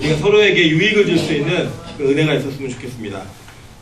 우리가 서로에게 유익을 줄 수 있는 그 은혜가 있었으면 좋겠습니다.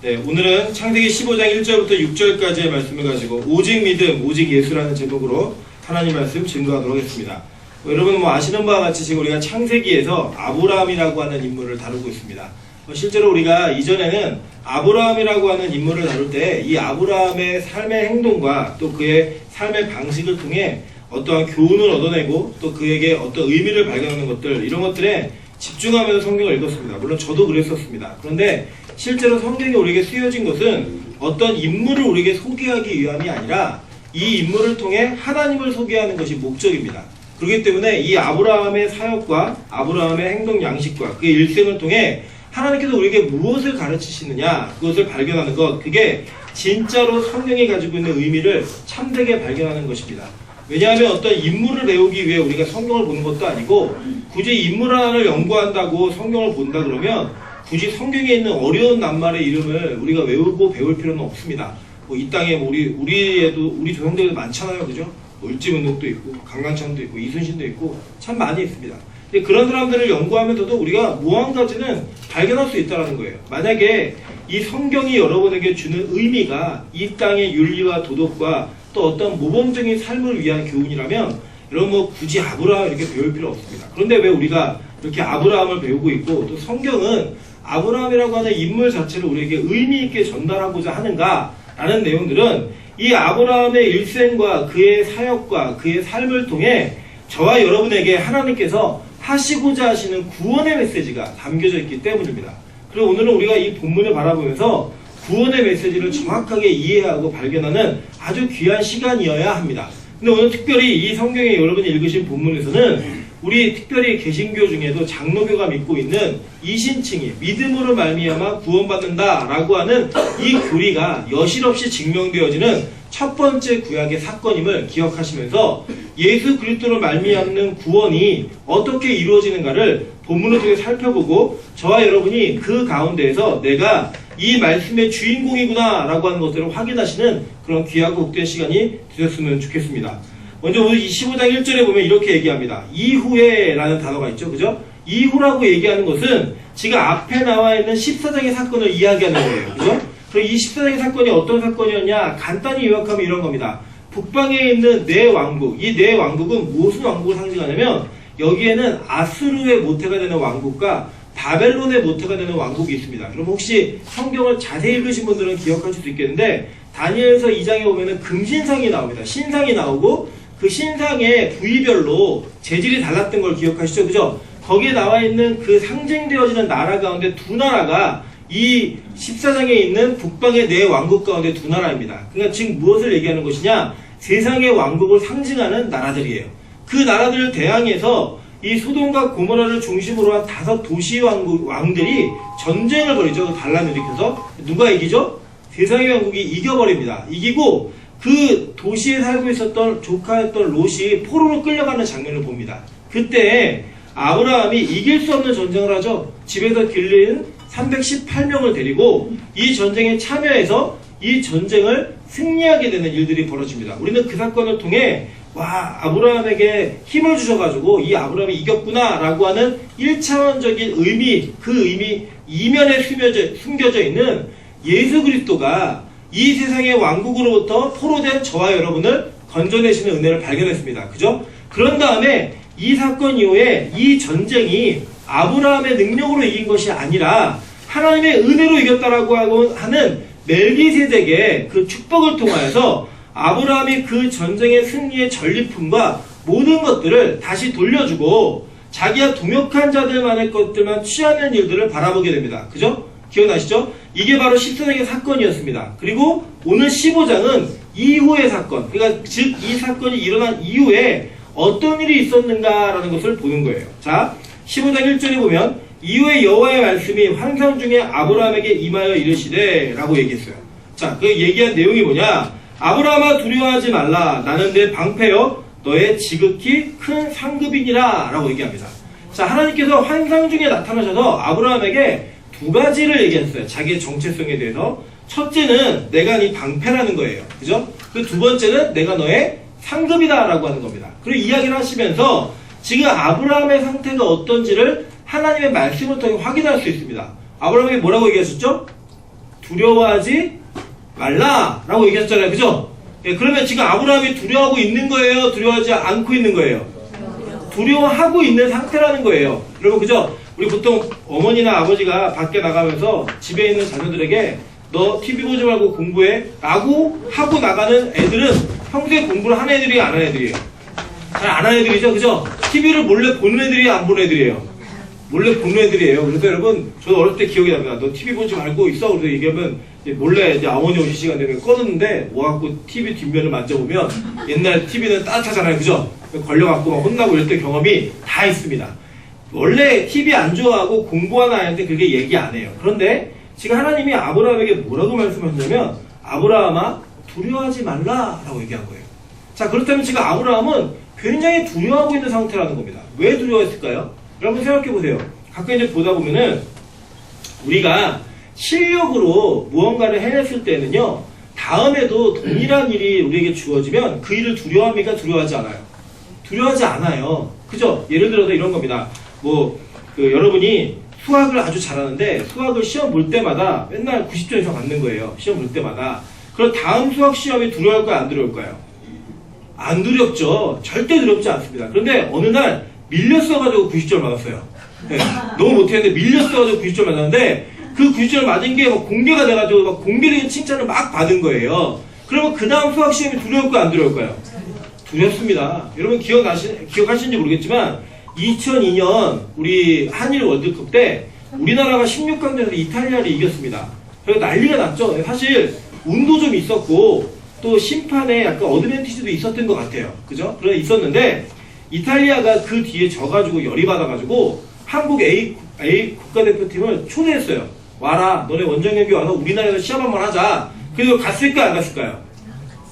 네, 오늘은 창세기 15장 1절부터 6절까지의 말씀을 가지고 오직 믿음, 오직 예수라는 제목으로 하나님 말씀 증거하도록 하겠습니다. 여러분 아시는 바와 같이 지금 우리가 창세기에서 아브라함이라고 하는 인물을 다루고 있습니다. 실제로 우리가 이전에는 아브라함이라고 하는 인물을 다룰 때 이 아브라함의 삶의 행동과 또 그의 삶의 방식을 통해 어떠한 교훈을 얻어내고 또 그에게 어떤 의미를 발견하는 것들, 이런 것들에 집중하면서 성경을 읽었습니다. 물론 저도 그랬었습니다. 그런데 실제로 성경이 우리에게 쓰여진 것은 어떤 인물을 우리에게 소개하기 위함이 아니라 이 인물을 통해 하나님을 소개하는 것이 목적입니다. 그렇기 때문에 이 아브라함의 사역과 아브라함의 행동 양식과 그의 일생을 통해 하나님께서 우리에게 무엇을 가르치시느냐, 그것을 발견하는 것, 그게 진짜로 성경이 가지고 있는 의미를 참되게 발견하는 것입니다. 왜냐하면 어떤 인물을 배우기 위해 우리가 성경을 보는 것도 아니고 굳이 인물 하나를 연구한다고 성경을 본다 그러면 굳이 성경에 있는 어려운 낱말의 이름을 우리가 외우고 배울 필요는 없습니다. 이 땅에 우리 조상들도 많잖아요, 그죠? 을지문덕도 있고 강강찬도 있고 이순신도 있고 참 많이 있습니다. 근데 그런 사람들을 연구하면서도 우리가 뭐 한 가지는 발견할 수 있다는 거예요. 만약에 이 성경이 여러분에게 주는 의미가 이 땅의 윤리와 도덕과 또 어떤 모범적인 삶을 위한 교훈이라면 여러분 굳이 아브라함 이렇게 배울 필요 없습니다. 그런데 왜 우리가 이렇게 아브라함을 배우고 있고 또 성경은 아브라함이라고 하는 인물 자체를 우리에게 의미 있게 전달하고자 하는가라는 내용들은 이 아브라함의 일생과 그의 사역과 그의 삶을 통해 저와 여러분에게 하나님께서 하시고자 하시는 구원의 메시지가 담겨져 있기 때문입니다. 그리고 오늘은 우리가 이 본문을 바라보면서 구원의 메시지를 정확하게 이해하고 발견하는 아주 귀한 시간이어야 합니다. 근데 오늘 특별히 이 성경에 여러분이 읽으신 본문에서는 우리 특별히 개신교 중에도 장로교가 믿고 있는 이신칭이 믿음으로 말미암아 구원받는다라고 하는 이 교리가 여실없이 증명되어지는 첫 번째 구약의 사건임을 기억하시면서 예수 그리스도로 말미암는 구원이 어떻게 이루어지는가를 본문을 통해 살펴보고 저와 여러분이 그 가운데에서 내가 이 말씀의 주인공이구나 라고 하는 것들을 확인하시는 그런 귀하고 복된 시간이 되셨으면 좋겠습니다. 먼저 오늘 25장 1절에 보면 이렇게 얘기합니다. 이후에 라는 단어가 있죠, 그죠? 이후라고 얘기하는 것은 지금 앞에 나와 있는 14장의 사건을 이야기하는 거예요, 그죠? 그럼 이 14장의 사건이 어떤 사건이었냐? 간단히 요약하면 이런 겁니다. 북방에 있는 네 왕국, 이 네 왕국은 무슨 왕국을 상징하냐면 여기에는 아수르의 모태가 되는 왕국과 바벨론의 모태가 되는 왕국이 있습니다. 그럼 혹시 성경을 자세히 읽으신 분들은 기억하실 수 있겠는데 다니엘서 2장에 보면은 금신상이 나옵니다. 신상이 나오고 그 신상의 부위별로 재질이 달랐던 걸 기억하시죠? 그죠? 거기에 나와 있는 그 상징되어지는 나라 가운데 두 나라가 이 14장에 있는 북방의 네 왕국 가운데 두 나라입니다. 그러니까 지금 무엇을 얘기하는 것이냐? 세상의 왕국을 상징하는 나라들이에요. 그 나라들을 대항해서 이 소돔과 고모라를 중심으로 한 5도시 왕들이 전쟁을 벌이죠. 반란을 일으켜서 누가 이기죠? 세상의 왕국이 이겨버립니다. 이기고 그 도시에 살고 있었던 조카였던 롯이 포로로 끌려가는 장면을 봅니다. 그때 아브라함이 이길 수 없는 전쟁을 하죠. 집에서 길른 318명을 데리고 이 전쟁에 참여해서 이 전쟁을 승리하게 되는 일들이 벌어집니다. 우리는 그 사건을 통해 아브라함에게 힘을 주셔가지고 이 아브라함이 이겼구나 라고 하는 1차원적인 의미, 그 의미 이면에 숨겨져 있는 예수 그리스도가 이 세상의 왕국으로부터 포로된 저와 여러분을 건져내시는 은혜를 발견했습니다. 그죠? 그런 다음에 이 사건 이후에 이 전쟁이 아브라함의 능력으로 이긴 것이 아니라 하나님의 은혜로 이겼다라고 하는 멜기세덱의 그 축복을 통하여서 아브라함이 그 전쟁의 승리의 전리품과 모든 것들을 다시 돌려주고 자기가 동역한 자들만의 것들만 취하는 일들을 바라보게 됩니다. 그죠? 기억나시죠? 이게 바로 14장의 사건이었습니다. 그리고 오늘 15장은 이후의 사건, 그러니까 즉 이 사건이 일어난 이후에 어떤 일이 있었는가라는 것을 보는 거예요. 자, 15장 1절에 보면 이후에 여호와의 말씀이 환상 중에 아브라함에게 임하여 이르시되 라고 얘기했어요. 자, 그 얘기한 내용이 뭐냐? 아브라함아 두려워하지 말라. 나는 내 방패여 너의 지극히 큰 상급이니라 라고 얘기합니다. 자, 하나님께서 환상 중에 나타나셔서 아브라함에게 두 가지를 얘기했어요. 자기의 정체성에 대해서. 첫째는 내가 네 방패라는 거예요. 그죠? 그 두 번째는 내가 너의 상급이다 라고 하는 겁니다. 그리고 이야기를 하시면서 지금 아브라함의 상태가 어떤지를 하나님의 말씀을 통해 확인할 수 있습니다. 아브라함이 뭐라고 얘기하셨죠? 두려워하지 말라라고 얘기했잖아요. 그죠? 예, 그러면 지금 아브라함이 두려워하고 있는 거예요? 두려워하지 않고 있는 거예요? 두려워하고 있는 상태라는 거예요. 여러분, 그죠? 우리 보통 어머니나 아버지가 밖에 나가면서 집에 있는 자녀들에게 너 TV 보지 말고 공부해 라고 하고 나가는 애들은 평소에 공부를 하는 애들이 안 하는 애들이에요. 잘 안 하는 애들이죠. 그죠? TV를 몰래 보는 애들이 안 보는 애들이에요. 몰래 보는 애들이에요. 그래서 여러분, 저도 어릴 때 기억이 납니다. 너 TV 보지 말고 있어. 그래서 얘기하면 몰래 이제 어머니 오실 시간 되면 꺼졌는데 와갖고 TV 뒷면을 만져보면 옛날 TV는 따뜻하잖아요. 그죠? 걸려갖고 막 혼나고 이럴 때 경험이 다 있습니다. 원래 TV 안 좋아하고 공부하는 아이한테 그렇게 얘기 안 해요. 그런데 지금 하나님이 아브라함에게 뭐라고 말씀하셨냐면 아브라함아 두려워하지 말라라고 얘기한 거예요. 자, 그렇다면 지금 아브라함은 굉장히 두려워하고 있는 상태라는 겁니다. 왜 두려워했을까요? 여러분 생각해 보세요. 가끔 이제 보다 보면은 우리가 실력으로 무언가를 해냈을 때는요, 다음에도 동일한 일이 우리에게 주어지면 그 일을 두려워합니까? 두려워하지 않아요. 두려워하지 않아요. 그죠? 예를 들어서 이런 겁니다. 여러분이 수학을 아주 잘하는데 수학을 시험 볼 때마다 맨날 90점 이상 받는 거예요. 시험 볼 때마다. 그럼 다음 수학 시험이 두려울까요? 안 두려울까요? 안 두렵죠. 절대 두렵지 않습니다. 그런데 어느 날 밀렸어가지고 90점을 받았어요. 네, 너무 못했는데 밀렸어가지고 90점을 받았는데 그 90점을 맞은 게 막 공개가 돼가지고 막 공개적인 칭찬을 막 받은 거예요. 그러면 그 다음 수학 시험이 두려울까요? 안 두려울까요? 두렵습니다. 여러분 기억하시는지 모르겠지만 2002년 우리 한일 월드컵 때 우리나라가 16강전에서 이탈리아를 이겼습니다. 그래서 난리가 났죠. 사실 운도 좀 있었고 또 심판에 약간 어드밴티지도 있었던 것 같아요. 그죠? 그래 있었는데 이탈리아가 그 뒤에 져가지고 열이 받아가지고 한국 A 국가대표팀을 초대했어요. 와라, 너네 원정 경기 와서 우리나라에서 시합 한번 하자. 그래서 갔을까요? 안 갔을까요?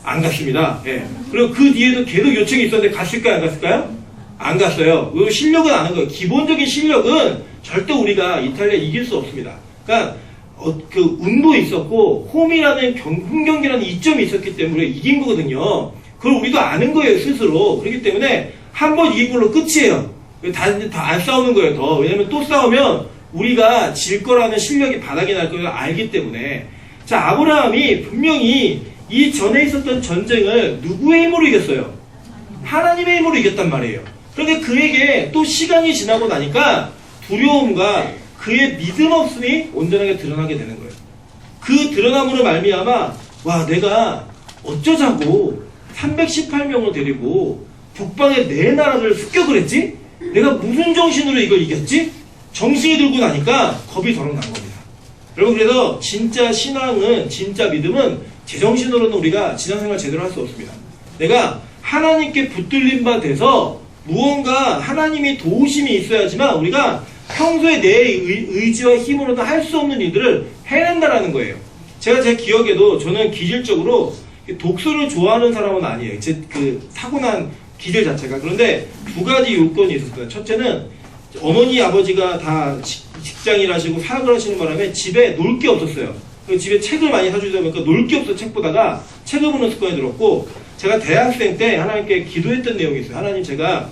안 갔습니다. 예. 그리고 그 뒤에도 계속 요청이 있었는데 갔을까요? 안 갔을까요? 안 갔어요. 그 실력은 아는 거예요. 기본적인 실력은 절대 우리가 이탈리아 이길 수 없습니다. 그러니까 그 운도 있었고 홈이라는 홈경기라는 이점이 있었기 때문에 이긴 거거든요. 그걸 우리도 아는 거예요, 스스로. 그렇기 때문에 한 번 이긴 걸로 끝이에요. 다 안 싸우는 거예요, 더. 왜냐면 또 싸우면 우리가 질 거라는 실력이 바닥이 날 걸 알기 때문에. 자, 아브라함이 분명히 이 전에 있었던 전쟁을 누구의 힘으로 이겼어요? 하나님의 힘으로 이겼단 말이에요. 그런데 그에게 또 시간이 지나고 나니까 두려움과 그의 믿음 없음이 온전하게 드러나게 되는 거예요. 그 드러남으로 말미암아 와, 내가 어쩌자고 318명을 데리고 북방의 네 나라를 습격을 했지? 내가 무슨 정신으로 이걸 이겼지? 정신이 들고 나니까 겁이 덜어 난 겁니다. 여러분, 그래서 진짜 신앙은, 진짜 믿음은 제정신으로는 우리가 신앙생활 제대로 할 수 없습니다. 내가 하나님께 붙들린 바 돼서 무언가 하나님이 도우심이 있어야지만 우리가 평소에 내 의지와 힘으로는 할 수 없는 일들을 해낸다라는 거예요. 제가 제 기억에도 저는 기질적으로 독서를 좋아하는 사람은 아니에요. 제 타고난 기질 자체가. 그런데 두 가지 요건이 있었어요. 첫째는 어머니 아버지가 다 직장일 하시고 사업을 하시는 바람에 집에 놀 게 없었어요. 집에 책을 많이 사주다 보니까 놀 게 없어 책 보다가 책을 보는 습관이 들었고, 제가 대학생 때 하나님께 기도했던 내용이 있어요. 하나님, 제가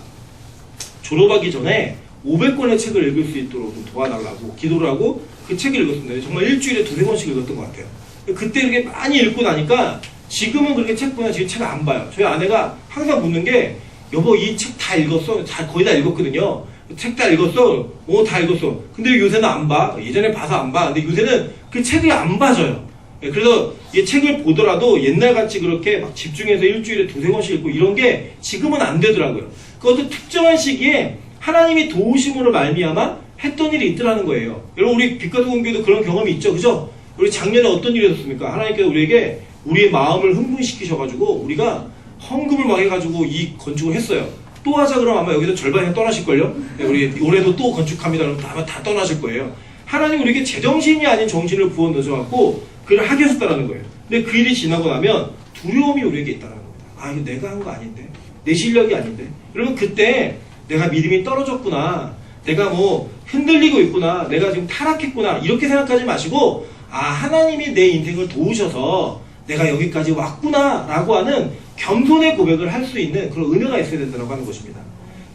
졸업하기 전에 500권의 책을 읽을 수 있도록 좀 도와달라고 기도를 하고 그 책을 읽었습니다. 정말 일주일에 두세 번씩 읽었던 것 같아요. 그때 이렇게 많이 읽고 나니까 지금은 그렇게 책 보면 지금 책을 안 봐요. 저희 아내가 항상 묻는 게, 여보 이 책 다 읽었어? 거의 다 읽었거든요. 책 다 읽었어? 다 읽었어. 근데 요새는 안 봐. 예전에 봐서 안 봐. 근데 요새는 그 책을 안 봐줘요. 그래서 이 책을 보더라도 옛날같이 그렇게 막 집중해서 일주일에 두세 번씩 읽고 이런 게 지금은 안 되더라고요. 그 어떤 특정한 시기에 하나님이 도우심으로 말미암아 했던 일이 있더라는 거예요. 여러분, 우리 빛과 공교도 그런 경험이 있죠. 그죠? 우리 작년에 어떤 일이 있었습니까? 하나님께서 우리에게 우리의 마음을 흥분시키셔가지고 우리가 헌금을 막 해가지고 이 건축을 했어요. 또 하자 그러면 아마 여기서 절반이 떠나실걸요? 우리 올해도 또 건축합니다. 그러면 아마 다 떠나실 거예요. 하나님 우리에게 제정신이 아닌 정신을 부어 넣어줘갖고 그를 하게 하셨다는 거예요. 근데 그 일이 지나고 나면 두려움이 우리에게 있다는 겁니다. 아, 이거 내가 한 거 아닌데, 내 실력이 아닌데. 여러분, 그때 내가 믿음이 떨어졌구나, 내가 뭐 흔들리고 있구나, 내가 지금 타락했구나, 이렇게 생각하지 마시고, 아, 하나님이 내 인생을 도우셔서 내가 여기까지 왔구나 라고 하는 겸손의 고백을 할 수 있는 그런 은혜가 있어야 된다고 하는 것입니다.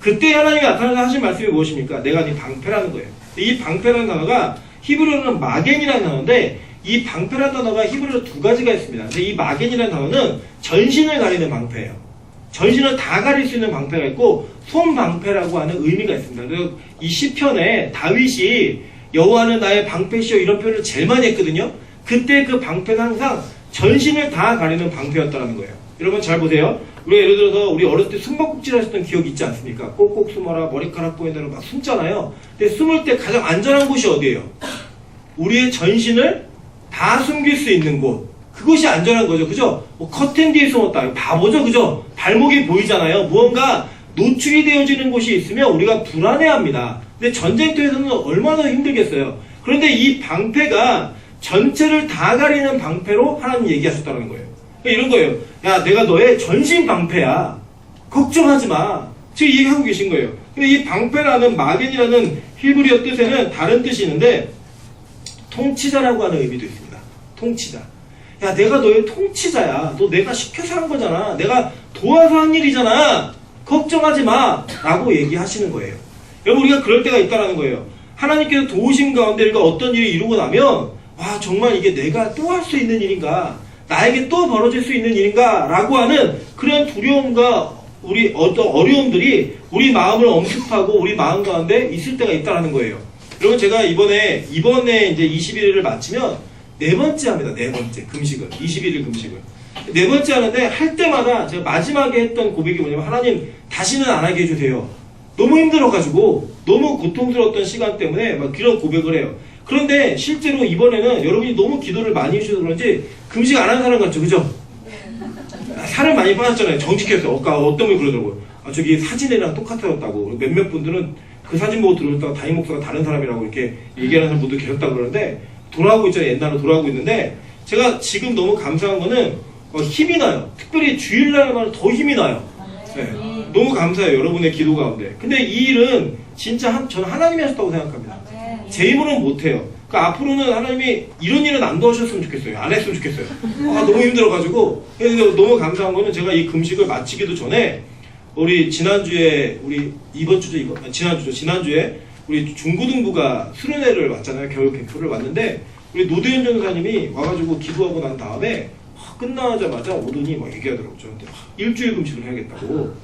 그때 하나님이 나타나서 하신 말씀이 무엇입니까? 내가 네 방패라는 거예요. 이 방패라는 단어가 히브리어로는 마겐이라는 단어인데 이 방패라는 단어가 히브리어로 두 가지가 있습니다. 근데 이 마겐이라는 단어는 전신을 가리는 방패예요. 전신을 다 가릴 수 있는 방패가 있고 손방패라고 하는 의미가 있습니다. 그래서 이 시편에 다윗이 여호와는 나의 방패시여 이런 표현을 제일 많이 했거든요. 그때 그 방패는 항상 전신을 다 가리는 방패였다는 거예요. 여러분 잘 보세요. 우리가 예를 들어서 우리 어렸을 때 숨바꼭질 하셨던 기억이 있지 않습니까? 꼭꼭 숨어라 머리카락 보인다고 막 숨잖아요. 근데 숨을 때 가장 안전한 곳이 어디예요? 우리의 전신을 다 숨길 수 있는 곳. 그것이 안전한 거죠. 그죠? 뭐 커튼 뒤에 숨었다. 바보죠. 그죠? 발목이 보이잖아요. 무언가 노출이 되어지는 곳이 있으면 우리가 불안해합니다. 근데 전쟁터에서는 얼마나 힘들겠어요. 그런데 이 방패가 전체를 다 가리는 방패로 하나님 얘기하셨다는 거예요. 그러니까 이런 거예요. 야, 내가 너의 전신 방패야. 걱정하지 마. 지금 얘기하고 계신 거예요. 근데 이 방패라는 마겐이라는 히브리어 뜻에는 다른 뜻이 있는데 통치자라고 하는 의미도 있습니다. 통치자. 야, 내가 너의 통치자야. 너 내가 시켜서 한 거잖아. 내가 도와서 한 일이잖아. 걱정하지 마. 라고 얘기하시는 거예요. 여러분, 우리가 그럴 때가 있다는 거예요. 하나님께서 도우신 가운데 우리가 어떤 일을 이루고 나면 와, 정말 이게 내가 또 할 수 있는 일인가? 나에게 또 벌어질 수 있는 일인가? 라고 하는 그런 두려움과 우리 어떤 어려움들이 우리 마음을 엄습하고 우리 마음 가운데 있을 때가 있다는 거예요. 여러분, 제가 이번에 이제 21일을 마치면 네 번째 합니다. 네 번째 금식을. 21일 금식을. 네 번째 하는데 할 때마다 제가 마지막에 했던 고백이 뭐냐면 하나님 다시는 안 하게 해주세요. 너무 힘들어가지고 너무 고통스러웠던 시간 때문에 막 그런 고백을 해요. 그런데 실제로 이번에는 여러분이 너무 기도를 많이 해주셔서 그런지 금식 안 하는 사람 같죠? 그죠? 살을 많이 빠졌잖아요. 정직했어요. 어떤 분이 그러더라고요. 아, 저기 사진이랑 똑같았다고. 몇몇 분들은 그 사진 보고 들어오다가 담임 목사가 다른 사람이라고 이렇게 얘기하는 분도 계셨다고 그러는데 돌아오고 있잖아요. 옛날로 돌아오고 있는데 제가 지금 너무 감사한 거는 힘이 나요. 특별히 주일날만 더 힘이 나요. 네. 너무 감사해요. 여러분의 기도 가운데. 근데 이 일은 진짜 저는 하나님이 하셨다고 생각합니다. 제 힘으로는 못해요. 그러니까 앞으로는 하나님이 이런 일은 안 도와주셨으면 좋겠어요. 안 했으면 좋겠어요. 너무 힘들어가지고. 그래서 너무 감사한 거는 제가 이 금식을 마치기도 전에 우리 지난주에 우리 중고등부가 수련회를 왔잖아요. 겨울 캠프를 왔는데 우리 노대현 전사님이 와가지고 기도하고 난 다음에 끝나자마자 오더니 막 얘기하더라고요. 저한테 일주일 금식을 해야겠다고.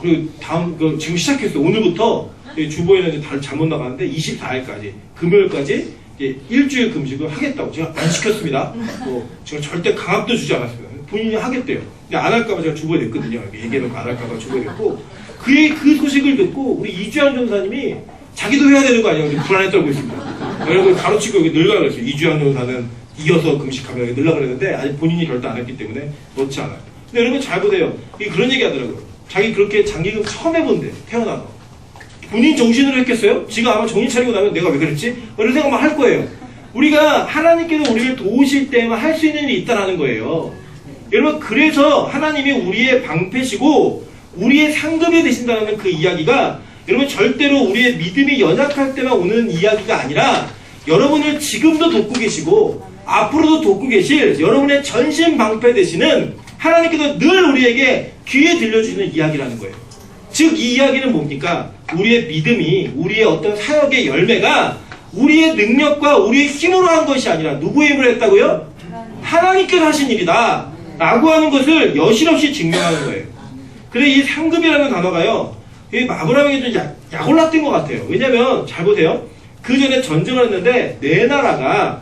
그리고 지금 시작했어요. 오늘부터 주보에는 이제 잘못 나가는데 24일까지 금요일까지 일주일 금식을 하겠다고. 제가 안 시켰습니다. 제가 절대 강압도 주지 않았습니다. 본인이 하겠대요. 근데 안 할까봐 제가 주보에 냈거든요. 얘기해놓고 안 할까봐 주보에 냈고 그 소식을 듣고 우리 이주영 전사님이 자기도 해야 되는 거 아니에요? 불안해 떨고 있습니다. 여러분 가로치고 여기 늘라 그랬어요. 이주영 전사는 이어서 금식하면 여기 늘라 그랬는데 아직 본인이 결대 안 했기 때문에 그렇지 않아요. 근데 여러분 잘 보세요. 그런 얘기 하더라고요. 자기 그렇게 장기금 처음 해본대. 태어나서. 본인 정신으로 했겠어요? 지가 아마 정신 차리고 나면 내가 왜 그랬지? 이런 생각만 할 거예요. 우리가 하나님께서 우리를 도우실 때만 할 수 있는 일이 있다는 거예요. 여러분 그래서 하나님이 우리의 방패시고 우리의 상급이 되신다는 그 이야기가 여러분 절대로 우리의 믿음이 연약할 때만 오는 이야기가 아니라 여러분을 지금도 돕고 계시고 앞으로도 돕고 계실 여러분의 전신 방패 되시는 하나님께서 늘 우리에게 귀에 들려주시는 이야기라는 거예요. 즉 이 이야기는 뭡니까? 우리의 믿음이 우리의 어떤 사역의 열매가 우리의 능력과 우리의 힘으로 한 것이 아니라 누구의 힘을 했다고요? 하나님께서 하신 일이다 라고 하는 것을 여실없이 증명하는 거예요. 그래 이 상급이라는 단어가요 아브라함에게 좀 약올랐던 것 같아요. 왜냐면 잘 보세요. 그 전에 전쟁을 했는데 네 나라가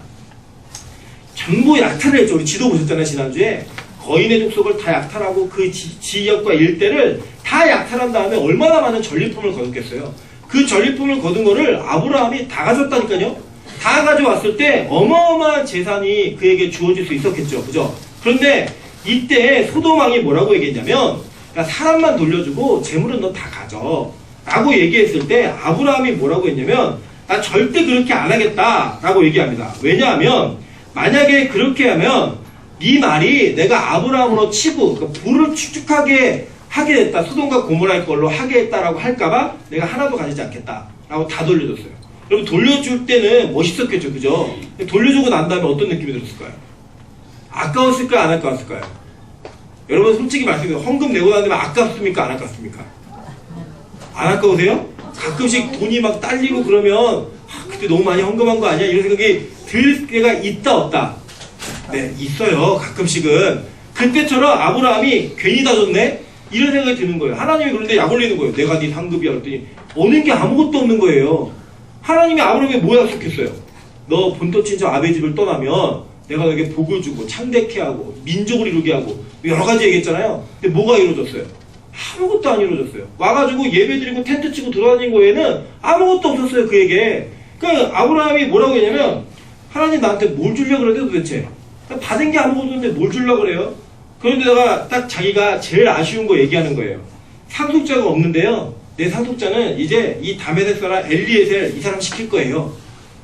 전부 약탈을 했죠. 우리 지도 보셨잖아요. 지난주에 거인의 족속을 다 약탈하고 그 지역과 일대를 다 약탈한 다음에 얼마나 많은 전리품을 거뒀겠어요. 그 전리품을 거둔 거를 아브라함이 다 가져왔다니까요. 다 가져왔을 때 어마어마한 재산이 그에게 주어질 수 있었겠죠. 그죠? 그런데 이때 소돔 왕이 뭐라고 얘기했냐면 야, 사람만 돌려주고 재물은 너 다 가져 라고 얘기했을 때 아브라함이 뭐라고 했냐면 나 절대 그렇게 안 하겠다 라고 얘기합니다. 왜냐하면 만약에 그렇게 하면 네 말이 내가 아브라함으로 치고 그러니까 불을 축축하게 하게 됐다. 소돔과 고모라의 걸로 하게 했다라고 할까봐 내가 하나도 가지지 않겠다 라고 다 돌려줬어요. 여러분 돌려줄 때는 멋있었겠죠. 그죠? 돌려주고 난 다음에 어떤 느낌이 들었을까요? 아까웠을까요? 안 아까웠을까요? 여러분 솔직히 말씀드려요. 헌금 내고 난 다음에 아깝습니까? 안 아깝습니까? 안 아까우세요? 가끔씩 돈이 막 딸리고 그러면 그때 너무 많이 헌금한 거 아니야? 이런 생각이 들 때가 있다 없다? 네, 있어요. 가끔씩은. 그때처럼 아브라함이 괜히 다 줬네? 이런 생각이 드는 거예요. 하나님이 그런데 약 올리는 거예요. 내가 네 상급이야. 그랬더니 오는 게 아무것도 없는 거예요. 하나님이 아브라함에게 뭐 약속했어요? 너 본토 친척 아베 집을 떠나면 내가 너에게 복을 주고 창대케 하고 민족을 이루게 하고 여러 가지 얘기했잖아요. 근데 뭐가 이루어졌어요? 아무것도 안 이루어졌어요. 와가지고 예배 드리고 텐트 치고 돌아다닌 거에는 아무것도 없었어요. 그에게. 그러니까 아브라함이 뭐라고 했냐면 하나님 나한테 뭘 주려고 그러는데 도대체 받은 게 아무것도 없는데 뭘 주려고 그래요? 그런데다가 딱 자기가 제일 아쉬운 거 얘기하는 거예요. 상속자가 없는데요. 내 상속자는 이제 이 다메섹 사람 엘리에셀 이 사람 시킬 거예요.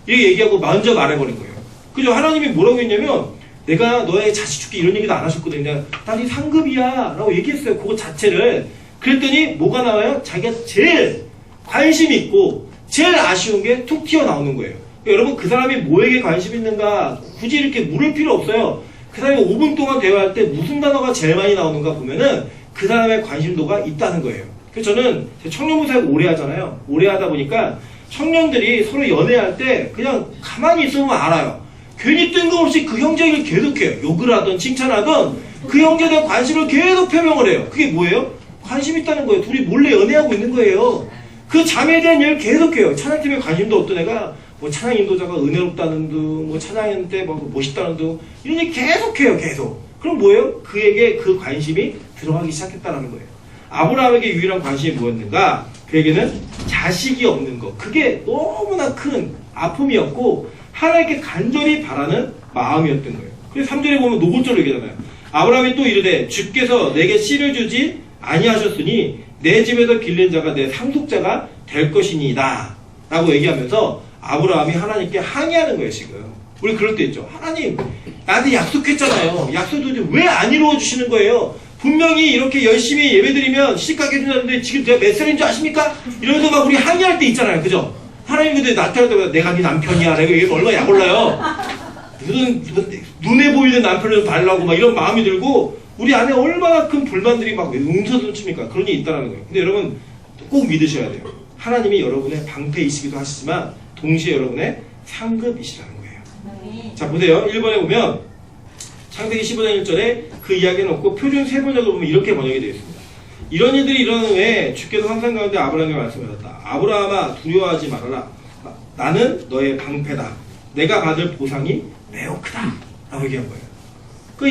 이렇게 얘기하고 먼저 말해버린 거예요. 그죠? 하나님이 뭐라고 했냐면 내가 너의 자식 줄게 이런 얘기도 안 하셨거든요. 그냥 나 네 상급이야 라고 얘기했어요. 그거 자체를. 그랬더니 뭐가 나와요? 자기가 제일 관심 있고 제일 아쉬운 게 툭 튀어나오는 거예요. 그러니까 여러분 그 사람이 뭐에게 관심 있는가 굳이 이렇게 물을 필요 없어요. 그 사람이 5분 동안 대화할 때 무슨 단어가 제일 많이 나오는가 보면은 그 사람의 관심도가 있다는 거예요. 그래서 저는 청년부 사역 오래 하잖아요. 오래 하다 보니까 청년들이 서로 연애할 때 그냥 가만히 있으면 알아요. 괜히 뜬금없이 그 형제 얘기를 계속해요. 욕을 하든 칭찬하든 그 형제에 대한 관심을 계속 표명을 해요. 그게 뭐예요? 관심 있다는 거예요. 둘이 몰래 연애하고 있는 거예요. 그 자매에 대한 얘기를 계속해요. 찬양팀에 관심도 없던 애가 뭐 찬양 인도자가 은혜롭다는 둥, 뭐 찬양할 때 뭐 멋있다는 둥 이런 얘기 계속해요. 계속. 그럼 뭐예요? 그에게 그 관심이 들어가기 시작했다는 거예요. 아브라함에게 유일한 관심이 뭐였는가? 그에게는 자식이 없는 것. 그게 너무나 큰 아픔이었고 하나님께 간절히 바라는 마음이었던 거예요. 그래서 3절에 보면 노골적으로 얘기하잖아요. 아브라함이 또 이르되 주께서 내게 씨를 주지 아니하셨으니 내 집에서 길른 자가 내 상속자가 될 것이니이다 라고 얘기하면서 아브라함이 하나님께 항의하는 거예요. 지금 우리 그럴 때 있죠. 하나님 나한테 약속했잖아요. 약속도 왜 안 이루어 주시는 거예요? 분명히 이렇게 열심히 예배드리면 시집가게 해준다는데 지금 제가 몇 살인 줄 아십니까? 이러면서 막 우리 항의할 때 있잖아요. 그죠? 하나님 근데 나타날 때마다 내가 네 남편이야. 내가 이게 얼마나 약 올라요? 눈에 보이는 남편을 달라고 막 이런 마음이 들고 우리 안에 얼마나 큰 불만들이 막 응서슴칩니까? 그런 게 있다는 거예요. 근데 여러분 꼭 믿으셔야 돼요. 하나님이 여러분의 방패이시기도 하시지만 동시에 여러분의 상급이시라는 거예요. 자 보세요. 1번에 보면 창세기 15장 1절에 그 이야기는 없고 표준 세번역을 보면 이렇게 번역이 되어 있습니다. 이런 일들이 일어나는 후에 주께서 환상 가운데 아브라함에게 말씀하셨다. 아브라함아 두려워하지 말아라. 나는 너의 방패다. 내가 받을 보상이 매우 크다. 라고 얘기한 거예요.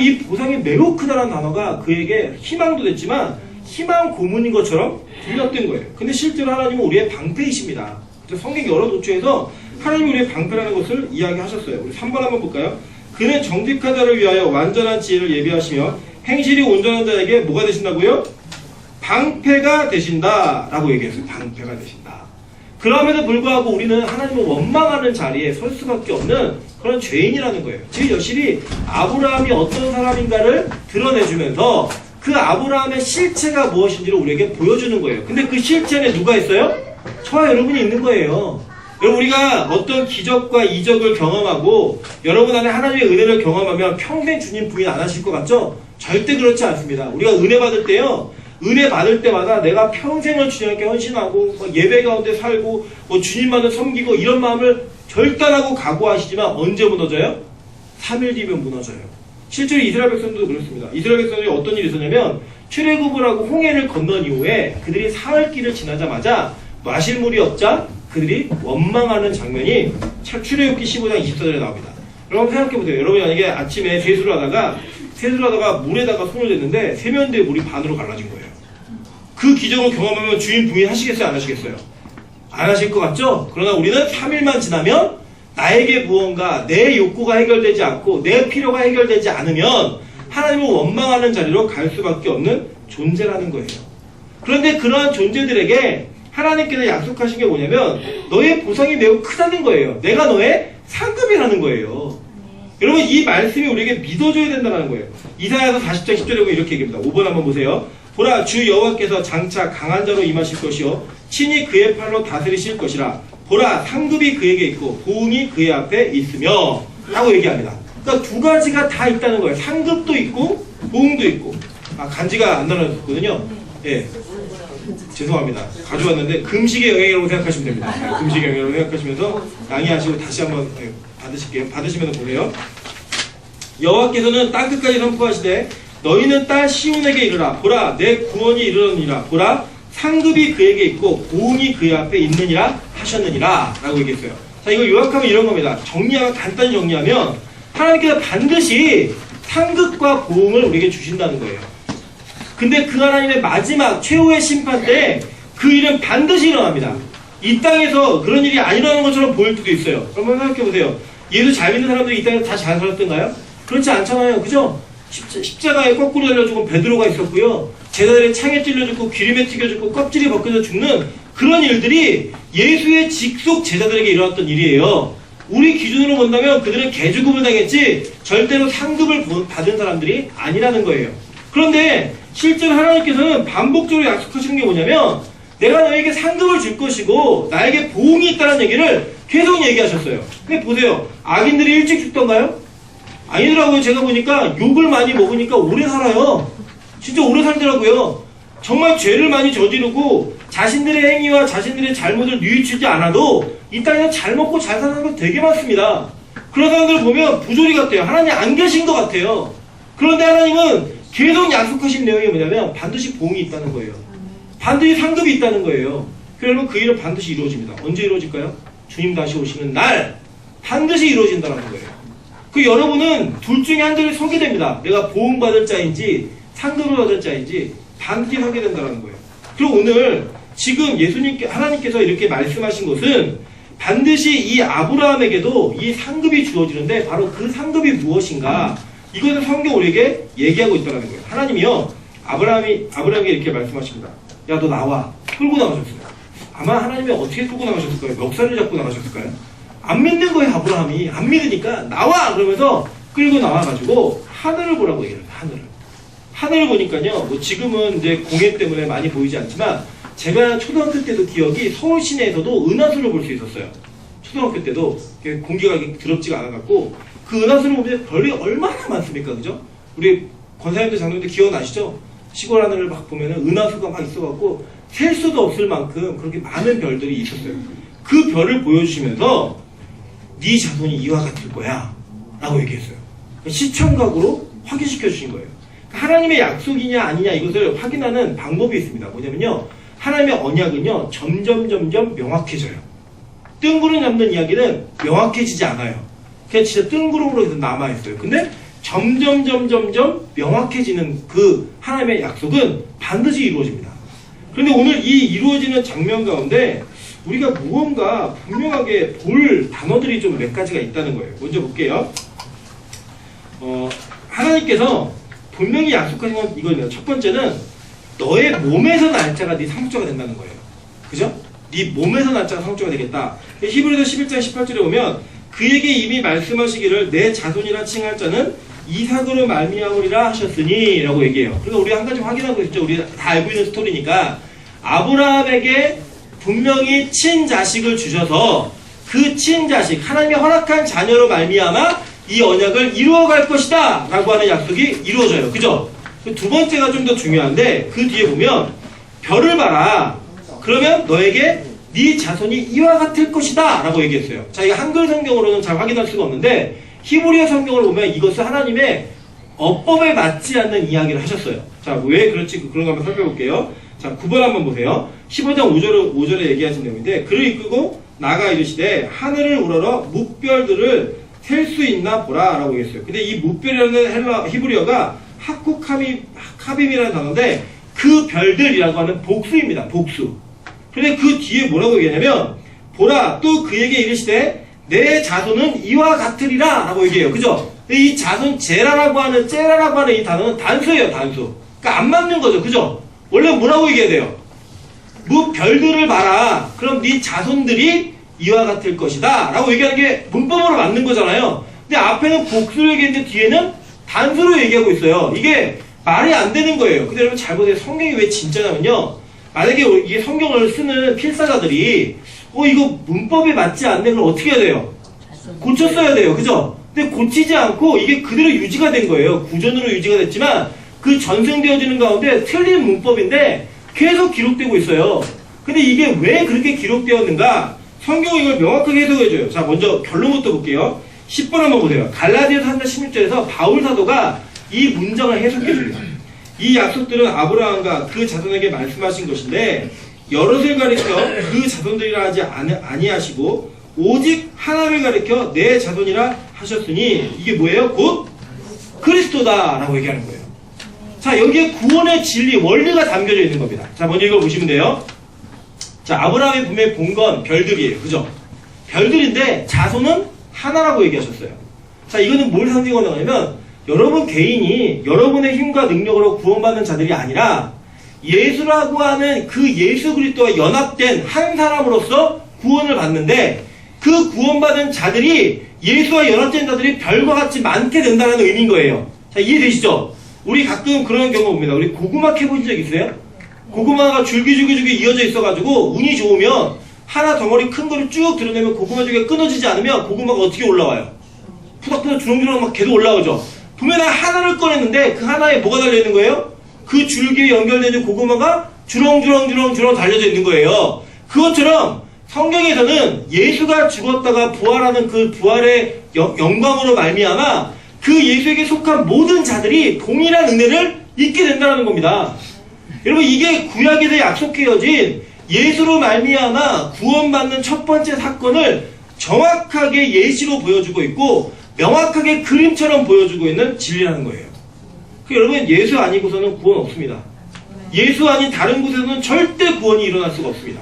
이 보상이 매우 크다라는 단어가 그에게 희망도 됐지만 희망 고문인 것처럼 들렸던 거예요. 근데 실제로 하나님은 우리의 방패이십니다. 성경 여러 도처에서 하나님이 우리의 방패라는 것을 이야기하셨어요. 우리 3번 한번 볼까요? 그는 정직한 자를 위하여 완전한 지혜를 예비하시며 행실이 온전한 자에게 뭐가 되신다고요? 방패가 되신다 라고 얘기했어요. 방패가 되신다. 그럼에도 불구하고 우리는 하나님을 원망하는 자리에 설 수밖에 없는 그런 죄인이라는 거예요. 제 여실히 아브라함이 어떤 사람인가를 드러내주면서 그 아브라함의 실체가 무엇인지를 우리에게 보여주는 거예요. 근데 그 실체는 누가 있어요? 저와 여러분이 있는 거예요. 여러분 우리가 어떤 기적과 이적을 경험하고 여러분 안에 하나님의 은혜를 경험하면 평생 주님 부인 안 하실 것 같죠? 절대 그렇지 않습니다. 우리가 은혜 받을 때요. 은혜 받을 때마다 내가 평생을 주님께 헌신하고 예배 가운데 살고 주님만을 섬기고 이런 마음을 결단하고 각오하시지만 언제 무너져요? 3일 뒤면 무너져요. 실제로 이스라엘 백성들도 그렇습니다. 이스라엘 백성들이 어떤 일이 있었냐면 출애굽을 하고 홍해를 건넌 이후에 그들이 사흘길을 지나자마자 마실 물이 없자 그들이 원망하는 장면이 출애굽기 15장 24절에 나옵니다. 여러분 생각해보세요. 여러분이 만약에 아침에 세수를 하다가 물에다가 손을 댔는데 세면대에 물이 반으로 갈라진 거예요. 그 기적을 경험하면 주인 부인 하시겠어요? 안 하시겠어요? 안 하실 것 같죠? 그러나 우리는 3일만 지나면 나에게 무언가 내 욕구가 해결되지 않고 내 필요가 해결되지 않으면 하나님을 원망하는 자리로 갈 수밖에 없는 존재라는 거예요. 그런데 그러한 존재들에게 하나님께서 약속하신 게 뭐냐면 너의 보상이 매우 크다는 거예요. 내가 너의 상급이라는 거예요. 여러분 이 말씀이 우리에게 믿어줘야 된다는 거예요. 이사야서 40장 10절에 보면 이렇게 얘기합니다. 5번 한번 보세요. 보라 주 여호와께서 장차 강한 자로 임하실 것이요 친히 그의 팔로 다스리실 것이라. 보라 상급이 그에게 있고 보응이 그의 앞에 있으며 라고 얘기합니다. 그러니까 두 가지가 다 있다는 거예요. 상급도 있고 보응도 있고. 간지가 안 나눠졌거든요. 예. 죄송합니다. 가져왔는데 금식의 영향이라고 생각하시면 됩니다. 네, 금식의 영향이라고 생각하시면서 양해하시고 다시 한번 받으실게요. 받으시면 보세요. 여호와께서는 땅끝까지 선포하시되 너희는 딸 시온에게 이르라. 보라 내 구원이 이르느니라. 보라 상급이 그에게 있고 보응이 그의 앞에 있느니라 하셨느니라 라고 얘기했어요. 자, 이거 요약하면 이런 겁니다. 간단히 정리하면 하나님께서 반드시 상급과 보응을 우리에게 주신다는 거예요. 근데 그 하나님의 마지막 최후의 심판 때 그 일은 반드시 일어납니다. 이 땅에서 그런 일이 안 일어나는 것처럼 보일 때도 있어요. 한번 생각해보세요. 예수 잘 믿는 사람들이 이 땅에서 다 잘 살았던가요? 그렇지 않잖아요. 그죠? 십자가에 거꾸로 달려 죽은 베드로가 있었고요. 제자들의 창에 찔려 죽고 기름에 튀겨 죽고 껍질이 벗겨져 죽는 그런 일들이 예수의 직속 제자들에게 일어났던 일이에요. 우리 기준으로 본다면 그들은 개죽음을 당했지 절대로 상급을 받은 사람들이 아니라는 거예요. 그런데 실제로 하나님께서는 반복적으로 약속하시는 게 뭐냐면 내가 너에게 상급을 줄 것이고 나에게 보응이 있다는 얘기를 계속 얘기하셨어요. 근데 보세요. 악인들이 일찍 죽던가요? 아니더라고요. 제가 보니까 욕을 많이 먹으니까 오래 살아요. 진짜 오래 살더라고요. 정말 죄를 많이 저지르고 자신들의 행위와 자신들의 잘못을 뉘우치지 않아도 이 땅에서 잘 먹고 잘 사는 사람들 되게 많습니다. 그런 사람들을 보면 부조리 같아요. 하나님 안 계신 것 같아요. 그런데 하나님은 계속 약속하신 내용이 뭐냐면 반드시 보응이 있다는 거예요. 반드시 상급이 있다는 거예요. 그러면 그 일은 반드시 이루어집니다. 언제 이루어질까요? 주님 다시 오시는 날 반드시 이루어진다는 거예요. 그 여러분은 둘 중에 한 자리에 서게 됩니다. 내가 보응받을 자인지 상급을 받을 자인지 반드시 서게 된다는 거예요. 그리고 오늘 지금 하나님께서 이렇게 말씀하신 것은 반드시 이 아브라함에게도 이 상급이 주어지는데 바로 그 상급이 무엇인가 이것을 성경 우리에게 얘기하고 있다는 거예요. 하나님이요 아브라함에게 이렇게 말씀하십니다. 야 너 나와. 끌고 나가셨어요. 아마 하나님이 어떻게 끌고 나가셨을까요? 멱살을 잡고 나가셨을까요? 안 믿는 거예요. 아브라함이 안 믿으니까 나와 그러면서 끌고 나와가지고 하늘을 보라고 얘기해요. 하늘을 보니까요 뭐 지금은 이제 공해 때문에 많이 보이지 않지만 제가 초등학교 때도 기억이 서울 시내에서도 은하수를 볼 수 있었어요. 초등학교 때도 공기가 더럽지가 않아갖고 그 은하수를 보면 별이 얼마나 많습니까, 그죠? 우리 권사님들 장로님들 기억나시죠? 시골 하늘을 막 보면은 은하수가 막 있어갖고 셀 수도 없을 만큼 그렇게 많은 별들이 있었어요. 그 별을 보여주시면서 네 자손이 이와 같을 거야 라고 얘기했어요. 시청각으로 확인시켜 주신 거예요. 하나님의 약속이냐 아니냐 이것을 확인하는 방법이 있습니다. 뭐냐면요 하나님의 언약은요 점점 명확해져요. 뜬구름 잡는 이야기는 명확해지지 않아요. 그냥 진짜 뜬구름으로 남아있어요. 근데 점점 명확해지는 그 하나님의 약속은 반드시 이루어집니다. 그런데 오늘 이 이루어지는 장면 가운데 우리가 무언가 분명하게 볼 단어들이 좀 몇 가지가 있다는 거예요. 먼저 볼게요. 하나님께서 분명히 약속하신 건 이거예요. 첫 번째는 너의 몸에서 날 자가 네 상속자가 된다는 거예요. 그죠? 네 몸에서 날 자가 상속자가 되겠다. 히브리서 11장 18절에 보면 그에게 이미 말씀하시기를 내 자손이라 칭할 자는 이삭으로 말미암으리라 하셨으니 라고 얘기해요. 그러니까 우리 한 가지 확인하고 있죠. 우리 다 알고 있는 스토리니까 아브라함에게 분명히 친자식을 주셔서 그 친자식 하나님이 허락한 자녀로 말미암아 이 언약을 이루어갈 것이다 라고 하는 약속이 이루어져요. 그죠? 두 번째가 좀 더 중요한데 그 뒤에 보면 별을 봐라. 그러면 너에게 네 자손이 이와 같을 것이다 라고 얘기했어요. 자, 이거 한글 성경으로는 잘 확인할 수가 없는데 히브리어 성경을 보면 이것은 하나님의 어법에 맞지 않는 이야기를 하셨어요. 자, 왜 그렇지? 그런 거 한번 살펴볼게요. 자, 9번 한번 보세요. 15장 5절에 얘기하신 내용인데 그를 이끌고 나가 이르시되 하늘을 우러러 묵별들을 셀 수 있나 보라 라고 얘기했어요. 근데 이 묵별이라는 히브리어가 하캅임이라는 단어인데 그 별들이라고 하는 복수입니다. 복수. 근데 그 뒤에 뭐라고 얘기하냐면 보라 또 그에게 이르시되 내 자손은 이와 같으리라 라고 얘기해요. 그죠? 이 자손 제라라고 하는 이 단어는 단수예요. 단수. 그러니까 안 맞는 거죠. 그죠? 원래 뭐라고 얘기해야 돼요? 별들을 봐라. 그럼 네 자손들이 이와 같을 것이다 라고 얘기하는 게 문법으로 맞는 거잖아요. 근데 앞에는 복수를 얘기했는데 뒤에는 단수로 얘기하고 있어요. 이게 말이 안 되는 거예요. 근데 여러분 잘 보세요. 성경이 왜 진짜냐면요. 만약에 이게 성경을 쓰는 필사자들이 이거 문법에 맞지 않네. 그럼 어떻게 해야 돼요? 고쳐 써야 돼요. 그죠? 근데 고치지 않고 이게 그대로 유지가 된 거예요. 구전으로 유지가 됐지만 그 전생되어지는 가운데 틀린 문법인데 계속 기록되고 있어요. 근데 이게 왜 그렇게 기록되었는가? 성경이 이걸 명확하게 해석해줘요. 자, 먼저 결론부터 볼게요. 10번 한번 보세요. 갈라디아서 3장 16절에서 바울 사도가 이 문장을 해석해줍니다. 이 약속들은 아브라함과 그 자손에게 말씀하신 것인데 여럿을 가리켜 그 자손들이라 하지 아니하시고 오직 하나를 가리켜 내 자손이라 하셨으니 이게 뭐예요? 곧 그리스도다 라고 얘기하는 거예요. 자, 여기에 구원의 진리, 원리가 담겨져 있는 겁니다. 자, 먼저 이거 보시면 돼요. 자, 아브라함이 분명히 본 건 별들이에요. 그죠? 별들인데 자손은 하나라고 얘기하셨어요. 자, 이거는 뭘 상징하는 거냐면 여러분 개인이 여러분의 힘과 능력으로 구원받는 자들이 아니라 예수라고 하는 그 예수 그리스도와 연합된 한 사람으로서 구원을 받는데 그 구원받은 자들이 예수와 연합된 자들이 별과 같이 많게 된다는 의미인 거예요. 자, 이해되시죠? 우리 가끔 그런 경우 봅니다. 우리 고구마 캐보신 적 있어요? 고구마가 줄기 이어져 있어가지고 운이 좋으면 하나 덩어리 큰 거를 쭉 드러내면 고구마 줄기가 끊어지지 않으면 고구마가 어떻게 올라와요? 푸닥푸닥 주렁주렁 막 계속 올라오죠. 보면 하나를 꺼냈는데 그 하나에 뭐가 달려있는 거예요? 그 줄기에 연결되는 고구마가 주렁주렁 달려져 있는 거예요. 그것처럼 성경에서는 예수가 죽었다가 부활하는 그 부활의 영광으로 말미암아 그 예수에게 속한 모든 자들이 동일한 은혜를 잊게 된다는 겁니다. 여러분, 이게 구약에서 약속해진 예수로 말미암아 구원받는 첫 번째 사건을 정확하게 예시로 보여주고 있고 명확하게 그림처럼 보여주고 있는 진리라는 거예요. 여러분, 예수 아니고서는 구원 없습니다. 예수 아닌 다른 곳에서는 절대 구원이 일어날 수가 없습니다.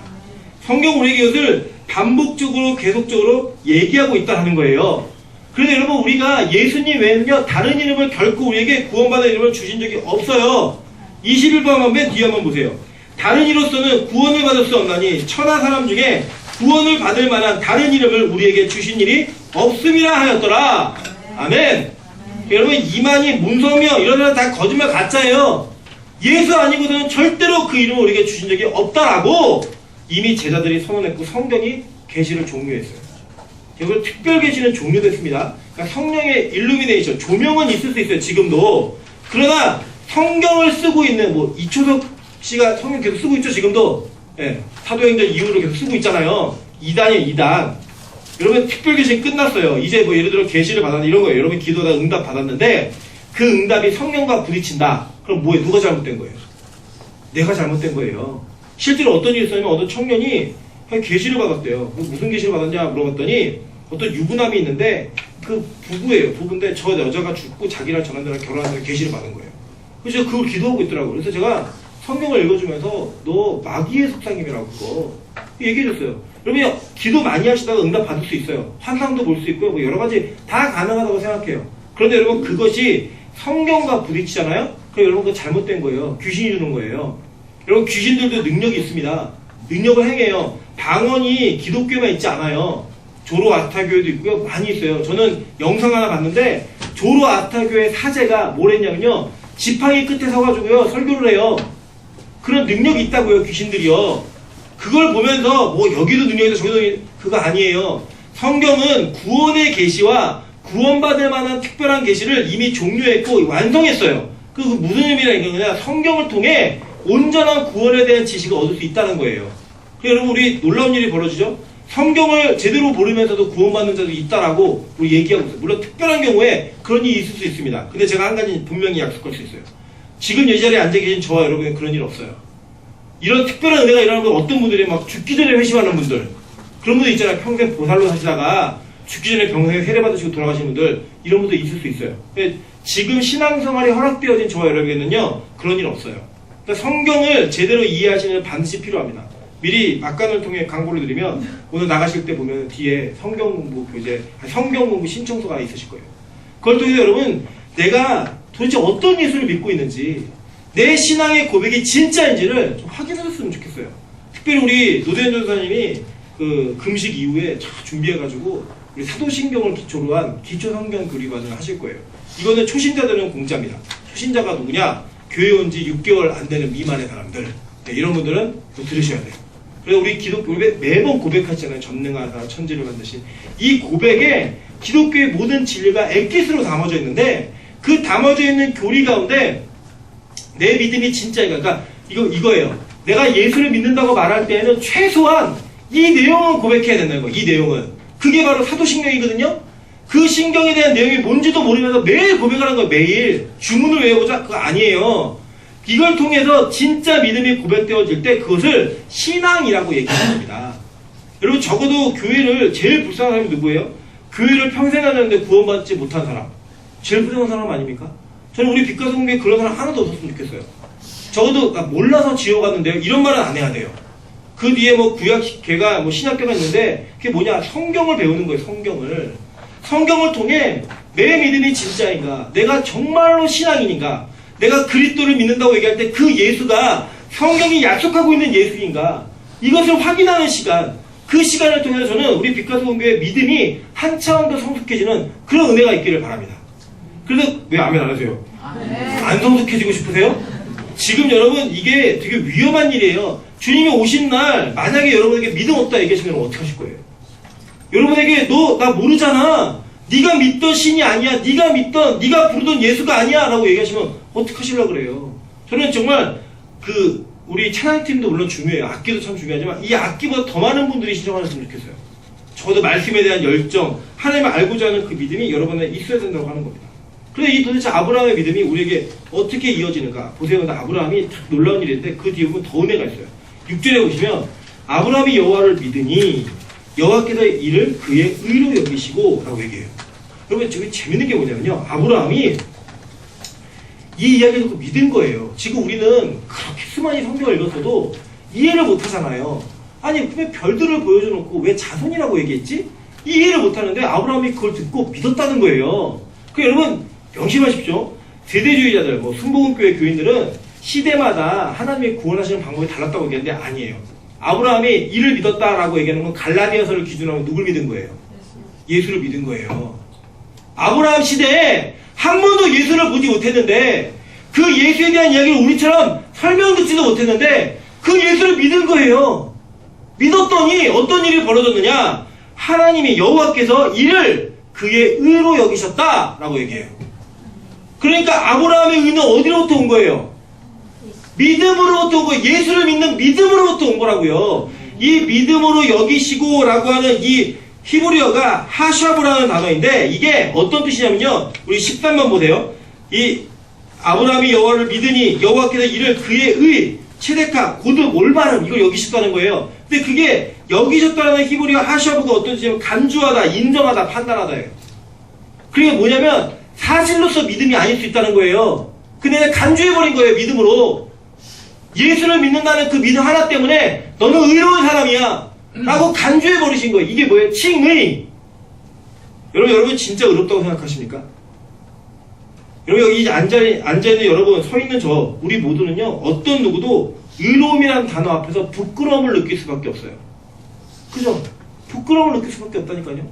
성경 우리에게 이것을 반복적으로 계속적으로 얘기하고 있다는 거예요. 그래서 여러분, 우리가 예수님 외에는요 다른 이름을 결코 우리에게 구원받은 이름을 주신 적이 없어요. 21번 한번 맨 뒤에 한번 보세요. 다른 이로서는 구원을 받을 수 없나니 천하 사람 중에 구원을 받을 만한 다른 이름을 우리에게 주신 일이 없음이라 하였더라. 아멘. 여러분, 이만희, 문성명 이런 사람 다 거짓말 가짜예요. 예수 아니고서는 절대로 그 이름을 우리에게 주신 적이 없다라고 이미 제자들이 선언했고 성경이 계시를 종료했어요. 여러분, 특별 계시는 종료됐습니다. 그러니까 성령의 일루미네이션, 조명은 있을 수 있어요. 지금도. 그러나 성경을 쓰고 있는 이초석 씨가 성경 계속 쓰고 있죠. 지금도. 예, 사도행전 이후로 계속 쓰고 있잖아요. 2단이에요. 2단. 여러분, 특별 계시는 끝났어요. 이제 예를 들어 계시를 받았는데 이런 거예요. 여러분 기도다 응답 받았는데 그 응답이 성령과 부딪힌다. 그럼 뭐예요? 누가 잘못된 거예요? 내가 잘못된 거예요. 실제로 어떤 일이 있었냐면 어떤 청년이 계시를 받았대요. 무슨 계시를 받았냐 물어봤더니 어떤 유부남이 있는데 그 부부예요. 부부인데 저 여자가 죽고 자기랑 저남자랑 결혼하는 계시를 받은 거예요. 그래서 그걸 기도하고 있더라고요. 그래서 제가 성경을 읽어주면서 너 마귀의 속삭임이라고 그거 얘기해줬어요. 여러분, 기도 많이 하시다가 응답 받을 수 있어요. 환상도 볼 수 있고요. 여러 가지 다 가능하다고 생각해요. 그런데 여러분, 그것이 성경과 부딪히잖아요? 그럼 여러분, 그거 잘못된 거예요. 귀신이 주는 거예요. 여러분, 귀신들도 능력이 있습니다. 능력을 행해요. 방언이 기독교에만 있지 않아요. 조로아스타교에도 있고요. 많이 있어요. 저는 영상 하나 봤는데 조로아스타교의 사제가 뭘 했냐면요. 지팡이 끝에 서가지고요. 설교를 해요. 그런 능력이 있다고요. 귀신들이요. 그걸 보면서 여기도 능력이 있다 저기도 그거 아니에요. 성경은 구원의 계시와 구원받을 만한 특별한 계시를 이미 종료했고 완성했어요. 그 무슨 의미라는 거냐? 성경을 통해 온전한 구원에 대한 지식을 얻을 수 있다는 거예요. 여러분, 우리 놀라운 일이 벌어지죠? 성경을 제대로 모르면서도 구원받는 자도 있다라고 우리 얘기하고 있어요. 물론 특별한 경우에 그런 일이 있을 수 있습니다. 근데 제가 한 가지 분명히 약속할 수 있어요. 지금 이 자리에 앉아 계신 저와 여러분은 그런 일 없어요. 이런 특별한 은혜가 일어나는 건 어떤 분들이 막 죽기 전에 회심하는 분들, 그런 분들 있잖아요. 평생 보살로 사시다가 죽기 전에 병상에 세례 받으시고 돌아가신 분들, 이런 분들 있을 수 있어요. 지금 신앙생활이 허락되어진 저와 여러분에게는요 그런 일 없어요. 그러니까 성경을 제대로 이해하시는 일 반드시 필요합니다. 미리 막간을 통해 광고를 드리면 오늘 나가실 때 보면 뒤에 성경 공부 교재, 성경 공부 신청서가 있으실 거예요. 그걸 통해서 여러분, 내가 도대체 어떤 예수를 믿고 있는지, 내 신앙의 고백이 진짜인지를 좀 확인하셨으면 좋겠어요. 특별히 우리 노대현 전사님이 그 금식 이후에 잘 준비해가지고 우리 사도신경을 기초로 한 기초 성경 교리반을 하실 거예요. 이거는 초신자들은 공짜입니다. 초신자가 누구냐? 교회 온 지 6개월 안 되는 미만의 사람들. 네, 이런 분들은 또 들으셔야 돼요. 그래서 우리 기독교 매번 고백하잖아요. 전능하사 천지를 만드신 이 고백에 기독교의 모든 진리가 엑기스로 담아져 있는데 그 담아져 있는 교리 가운데 내 믿음이 진짜인가? 그러니까 이거예요. 내가 예수를 믿는다고 말할 때에는 최소한 이 내용은 고백해야 된다는 거예요. 이 내용은. 그게 바로 사도신경이거든요. 그 신경에 대한 내용이 뭔지도 모르면서 매일 고백을 하는 거예요. 매일. 주문을 외워보자? 그거 아니에요. 이걸 통해서 진짜 믿음이 고백되어질 때 그것을 신앙이라고 얘기하는 겁니다. 여러분 적어도 교회를 제일 불쌍한 사람이 누구예요? 교회를 평생 다녔는데 구원받지 못한 사람. 제일 불쌍한 사람 아닙니까? 저는 우리 빛가서 공부에 그런 사람 하나도 없었으면 좋겠어요. 적어도 몰라서 지어갔는데요. 이런 말은 안 해야 돼요. 그 뒤에 뭐 구약계가 뭐 신약계가 있는데 그게 뭐냐? 성경을 배우는 거예요. 성경을. 성경을 통해 내 믿음이 진짜인가? 내가 정말로 신앙인인가? 내가 그리스도를 믿는다고 얘기할 때 그 예수가 성경이 약속하고 있는 예수인가? 이것을 확인하는 시간. 그 시간을 통해서 저는 우리 빛가서 공교의 믿음이 한 차원 더 성숙해지는 그런 은혜가 있기를 바랍니다. 그래서 왜 아멘 안 하세요? 안 성숙해지고 싶으세요? 지금 여러분 이게 되게 위험한 일이에요. 주님이 오신 날 만약에 여러분에게 믿음 없다 얘기하시면 어떻게 하실 거예요? 여러분에게 너 나 모르잖아. 네가 믿던 신이 아니야. 네가 부르던 예수가 아니야 라고 얘기하시면 어떻게 하시려고 그래요? 저는 정말 우리 찬양팀도 물론 중요해요. 악기도 참 중요하지만 이 악기보다 더 많은 분들이 신청하셨으면 좋겠어요. 적어도 말씀에 대한 열정, 하나님을 알고자 하는 그 믿음이 여러분에 있어야 된다고 하는 겁니다. 그런데 이 도대체 아브라함의 믿음이 우리에게 어떻게 이어지는가? 보세요. 아브라함이 놀라운 일인데 그 뒤에 보면 더 은혜가 있어요. 6절에 보시면 아브라함이 여호와를 믿으니 여호와께서 이를 그의 의로 여기시고 라고 얘기해요. 여러분 저기 재밌는 게 뭐냐면요. 아브라함이 이 이야기를 듣고 믿은 거예요. 지금 우리는 그렇게 수많이 성경을 읽었어도 이해를 못 하잖아요. 아니 왜 별들을 보여줘 놓고 왜 자손이라고 얘기했지? 이해를 못 하는데 아브라함이 그걸 듣고 믿었다는 거예요. 여러분 명심하십시오. 세대주의자들, 순복음교회 교인들은 시대마다 하나님의 구원하시는 방법이 달랐다고 얘기하는데 아니에요. 아브라함이 이를 믿었다라고 얘기하는 건 갈라디아서를 기준으로 누굴 믿은 거예요? 예수를 믿은 거예요. 아브라함 시대에 한 번도 예수를 보지 못했는데 그 예수에 대한 이야기를 우리처럼 설명 듣지도 못했는데 그 예수를 믿은 거예요. 믿었더니 어떤 일이 벌어졌느냐? 하나님이 여호와께서 이를 그의 의로 여기셨다라고 얘기해요. 그러니까 아브라함의 의는 어디로부터 온 거예요? 믿음으로부터 온 거예요. 예수를 믿는 믿음으로부터 온 거라고요. 이 믿음으로 여기시고 라고 하는 이 히브리어가 하샤브라는 단어인데 이게 어떤 뜻이냐면요. 우리 13번 보세요. 이 아브라함이 여호와를 믿으니 여호와께서 이를 그의 의, 체데카, 고득, 올바름 이걸 여기셨다는 거예요. 근데 그게 여기셨다는 히브리어 하샤브가 어떤 뜻이냐면 간주하다, 인정하다, 판단하다예요. 그게 뭐냐면 사실로서 믿음이 아닐 수 있다는 거예요. 근데 간주해버린 거예요. 믿음으로. 예수를 믿는다는 그 믿음 하나 때문에 너는 의로운 사람이야 라고 간주해버리신 거예요. 이게 뭐예요? 칭의. 여러분 진짜 의롭다고 생각하십니까? 여러분 여기 앉아있는 여러분, 서있는 저 우리 모두는요 어떤 누구도 의로움이라는 단어 앞에서 부끄러움을 느낄 수밖에 없어요. 그죠? 부끄러움을 느낄 수밖에 없다니까요.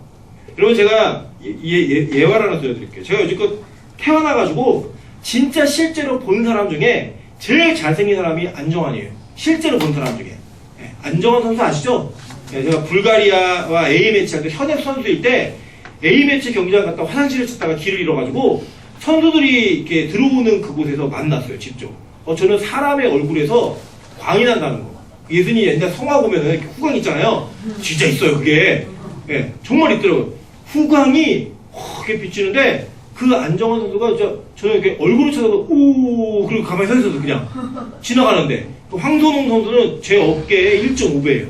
여러분 제가 예화를 하나 드려드릴게요. 제가 여지껏 태어나가지고 진짜 실제로 본 사람 중에 제일 잘생긴 사람이 안정환이에요. 실제로 본 사람 중에. 네, 안정환 선수 아시죠? 네, 제가 불가리아와 A매치 할 때 현역 선수일 때 A매치 경기장 갔다 화장실을 찾다가 길을 잃어가지고 선수들이 이렇게 들어오는 그곳에서 만났어요. 직접. 저는 사람의 얼굴에서 광이 난다는 거. 예수님이 옛날 성화 보면은 이렇게 후광 있잖아요. 진짜 있어요, 그게. 네, 정말 있더라고요. 후광이 이렇게 비치는데 그 안정환 선수가 저는 이렇게 얼굴을 쳐다보고 오 그리고 가만히 서 있어서 그냥 지나가는데 황선홍 선수는 제 어깨의 1.5배예요.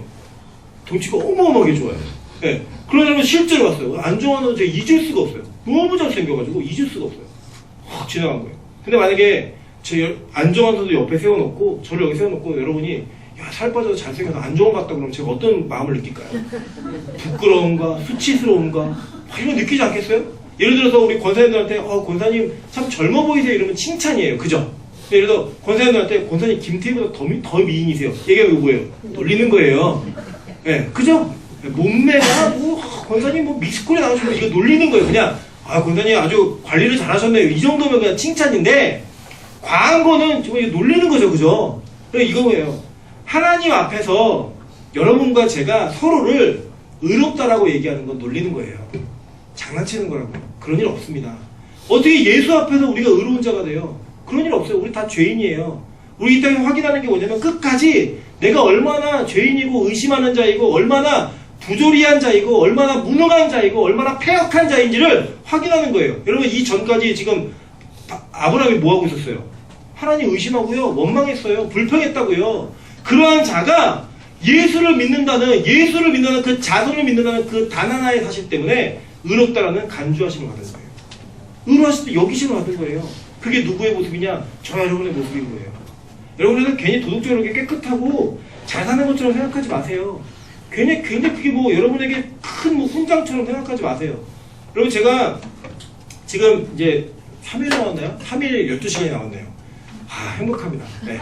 덩치가 어마어마하게 좋아요. 네, 그러려면 실제로 봤어요. 안정환 선수 제가 잊을 수가 없어요. 너무 잘생겨가지고 잊을 수가 없어요. 확 지나간 거예요. 근데 만약에 제 안정환 선수 옆에 세워놓고 저를 여기 세워놓고 여러분이 야, 살 빠져서 잘생겨서 안정환 같다 그러면 제가 어떤 마음을 느낄까요? 부끄러움과 수치스러움과 이런 거 느끼지 않겠어요? 예를 들어서 우리 권사님들한테 권사님 참 젊어 보이세요 이러면 칭찬이에요. 그죠? 예를 들어 권사님들한테 권사님 김태희보다 더 미인이세요. 얘기하면 뭐예요? 놀리는 거예요. 네, 그죠? 몸매가 권사님 미스코리아 나오시면 이거 놀리는 거예요. 그냥 권사님 아주 관리를 잘하셨네요. 이 정도면 그냥 칭찬인데 과한 거는 정말 놀리는 거죠. 그죠? 그러니까 이거 뭐예요? 하나님 앞에서 여러분과 제가 서로를 의롭다라고 얘기하는 건 놀리는 거예요. 장난치는 거라고요. 그런 일 없습니다. 어떻게 예수 앞에서 우리가 의로운 자가 돼요? 그런 일 없어요. 우리 다 죄인이에요. 우리 이 땅에 확인하는 게 뭐냐면 끝까지 내가 얼마나 죄인이고 의심하는 자이고 얼마나 부조리한 자이고 얼마나 무능한 자이고 얼마나 패역한 자인지를 확인하는 거예요. 여러분 이 전까지 지금 아브라함이 뭐하고 있었어요? 하나님 의심하고요. 원망했어요. 불평했다고요. 그러한 자가 예수를 믿는다는 그 자손을 믿는다는 그 단 하나의 사실 때문에 의롭다라는 간주하심을 받은 거예요. 의로하실 때 여기심을 받은 거예요. 그게 누구의 모습이냐? 저와 여러분의 모습인 거예요. 여러분들은 괜히 도덕적으로 깨끗하고 잘 사는 것처럼 생각하지 마세요. 괜히 그게 뭐 여러분에게 큰 뭐 훈장처럼 생각하지 마세요. 여러분 제가 지금 이제 3일 나왔나요? 3일 12시간이 나왔네요. 아 행복합니다. 네.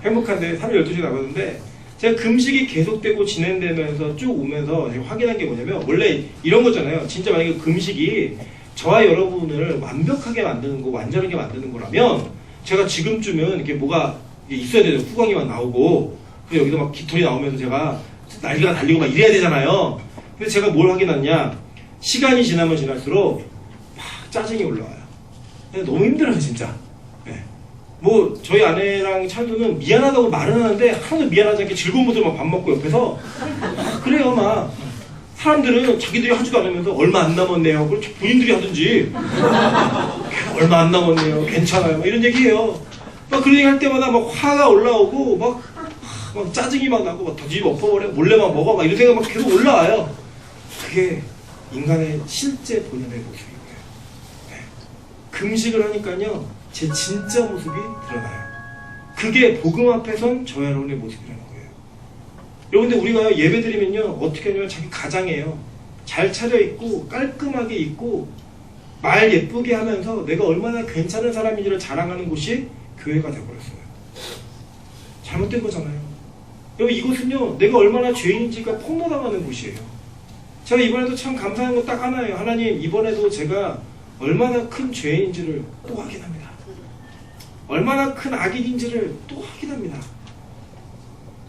행복한데 3일 12시간 나왔는데 제가 금식이 계속되고 진행되면서 쭉 오면서 제가 확인한 게 뭐냐면 원래 이런 거잖아요. 진짜 만약에 금식이 저와 여러분을 완벽하게 만드는 거, 완전하게 만드는 거라면 제가 지금쯤은 이렇게 뭐가 있어야 되죠. 후광이 막 나오고 그리고 여기서 막 깃털이 나오면서 제가 날개가 달리고 막 이래야 되잖아요. 근데 제가 뭘 확인하냐? 시간이 지나면 지날수록 막 짜증이 올라와요. 너무 힘들어요, 진짜. 네. 뭐 저희 아내랑 찬수는 미안하다고 말은 하는데 하나도 미안하지 않게 즐거운 모습으로 막 밥 먹고 옆에서 그래요, 막. 사람들은 자기들이 하지도 않으면서 얼마 안 남았네요. 그럼 본인들이 하든지 얼마 안 남았네요. 괜찮아요. 막 이런 얘기해요. 막 그런 얘기 할 때마다 막 화가 올라오고 막 짜증이 막 나고 막 뒤집어 엎어버려. 몰래 막 먹어. 막 이런 생각 막 계속 올라와요. 그게 인간의 실제 본연의 모습인 거예요. 네. 금식을 하니까요. 제 진짜 모습이 드러나요. 그게 복음 앞에선 저와 여러분의 모습이라는 거예요. 여러분들 우리가 예배 드리면요. 어떻게 하냐면 자기 가장이에요. 잘 차려입고 깔끔하게 입고 말 예쁘게 하면서 내가 얼마나 괜찮은 사람인지를 자랑하는 곳이 교회가 되어버렸어요. 잘못된 거잖아요. 여러분 이곳은요. 내가 얼마나 죄인인지가 폭로당하는 곳이에요. 제가 이번에도 참 감사한 건 딱 하나예요. 하나님 이번에도 제가 얼마나 큰 죄인인지를 또 확인합니다. 얼마나 큰 악인인지를 또 확인합니다.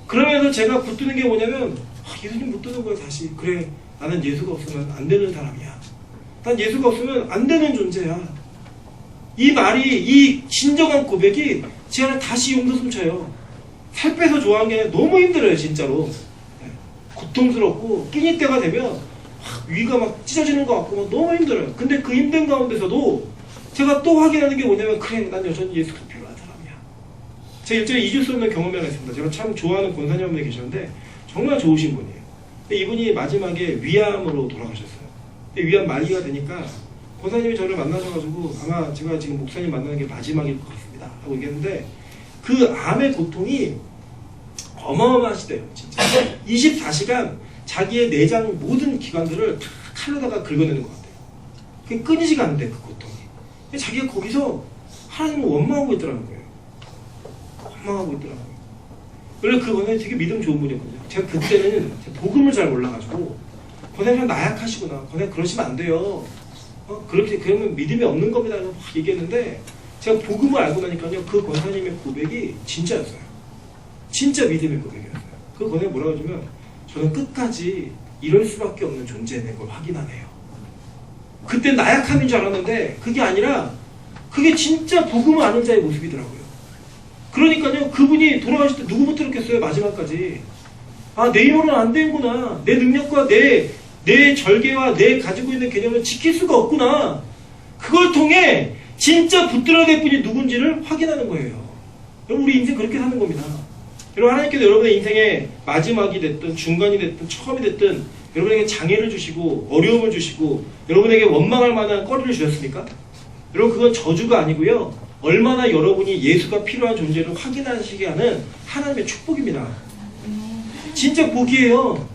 그러면서 제가 붙드는 게 뭐냐면 예수님 붙드는 거예요. 다시 그래 나는 예수가 없으면 안 되는 사람이야. 난 예수가 없으면 안 되는 존재야. 이 말이 이 진정한 고백이 제 안에 다시 용솟음 쳐요. 살 빼서 좋아하는 게 너무 힘들어요. 진짜로. 고통스럽고 끼니 때가 되면 위가 막 찢어지는 것 같고 막 너무 힘들어요. 근데 그 힘든 가운데서도 제가 또 확인하는 게 뭐냐면 그래 난 여전히 예수가 필요한 사람이야. 제가 일전에 잊을 수 없는 경험이 하나 있습니다. 제가 참 좋아하는 권사님 한 분이 계셨는데 정말 좋으신 분이에요. 근데 이분이 마지막에 위암으로 돌아가셨어요. 근데 위암 말기가 되니까 권사님이 저를 만나셔가지고 아마 제가 지금 목사님 만나는 게 마지막일 것 같습니다 하고 얘기했는데 그 암의 고통이 어마어마하시대요. 진짜 24시간 자기의 내장 모든 기관들을 다 칼로다가 긁어내는 것 같아요. 그게 끊이지가 않는데 그 고통이. 자기가 거기서 하나님을 원망하고 있더라는 거예요. 원망하고 있더라고요. 원래 그 권사님 되게 믿음 좋은 분이었거든요. 제가 그때는 복음을 잘 몰라가지고 권사님 나약하시구나. 권사님 그러시면 안 돼요. 그렇게 그러면 믿음이 없는 겁니다. 막 얘기했는데 제가 복음을 알고 나니까요. 그 권사님의 고백이 진짜였어요. 진짜 믿음의 고백이었어요. 그 권사님이 뭐라고 하냐면 저는 끝까지 이럴 수밖에 없는 존재인 걸 확인하네요. 그때 나약함인 줄 알았는데 그게 아니라 그게 진짜 복음을 아는 자의 모습이더라고요. 그러니까요. 그분이 돌아가실 때 누구 붙들었겠어요? 마지막까지. 아, 내 힘으로는 안 되는구나. 내 능력과 내 절개와 내 가지고 있는 개념을 지킬 수가 없구나. 그걸 통해 진짜 붙들어야 될 분이 누군지를 확인하는 거예요. 여러분 우리 인생 그렇게 사는 겁니다. 여러분 하나님께서 여러분의 인생의 마지막이 됐든 중간이 됐든 처음이 됐든 여러분에게 장애를 주시고 어려움을 주시고 여러분에게 원망할 만한 거리를 주셨습니까? 여러분 그건 저주가 아니고요. 얼마나 여러분이 예수가 필요한 존재를 확인하시게 하는 하나님의 축복입니다. 진짜 복이에요.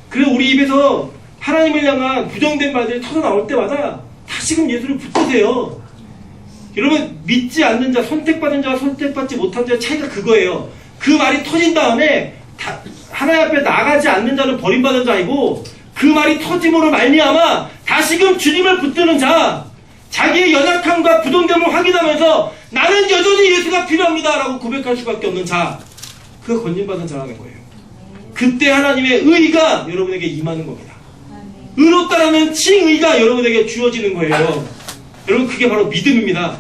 그래서 우리 입에서 하나님을 향한 부정된 말들이 터져나올 때마다 다시금 예수를 붙드세요. 여러분 믿지 않는 자, 선택받은 자와 선택받지 못한 자의 차이가 그거예요. 그 말이 터진 다음에 하나님 앞에 나가지 않는 자는 버림받은 자이고 그 말이 터짐으로 말미암아 다시금 주님을 붙드는 자, 자기의 연약함과 부동됨을 확인하면서 나는 여전히 예수가 필요합니다 라고 고백할 수밖에 없는 자, 그가 건진받은 자라는 거예요. 그때 하나님의 의가 여러분에게 임하는 겁니다. 의롭다라는 칭의가 여러분에게 주어지는 거예요. 여러분 그게 바로 믿음입니다.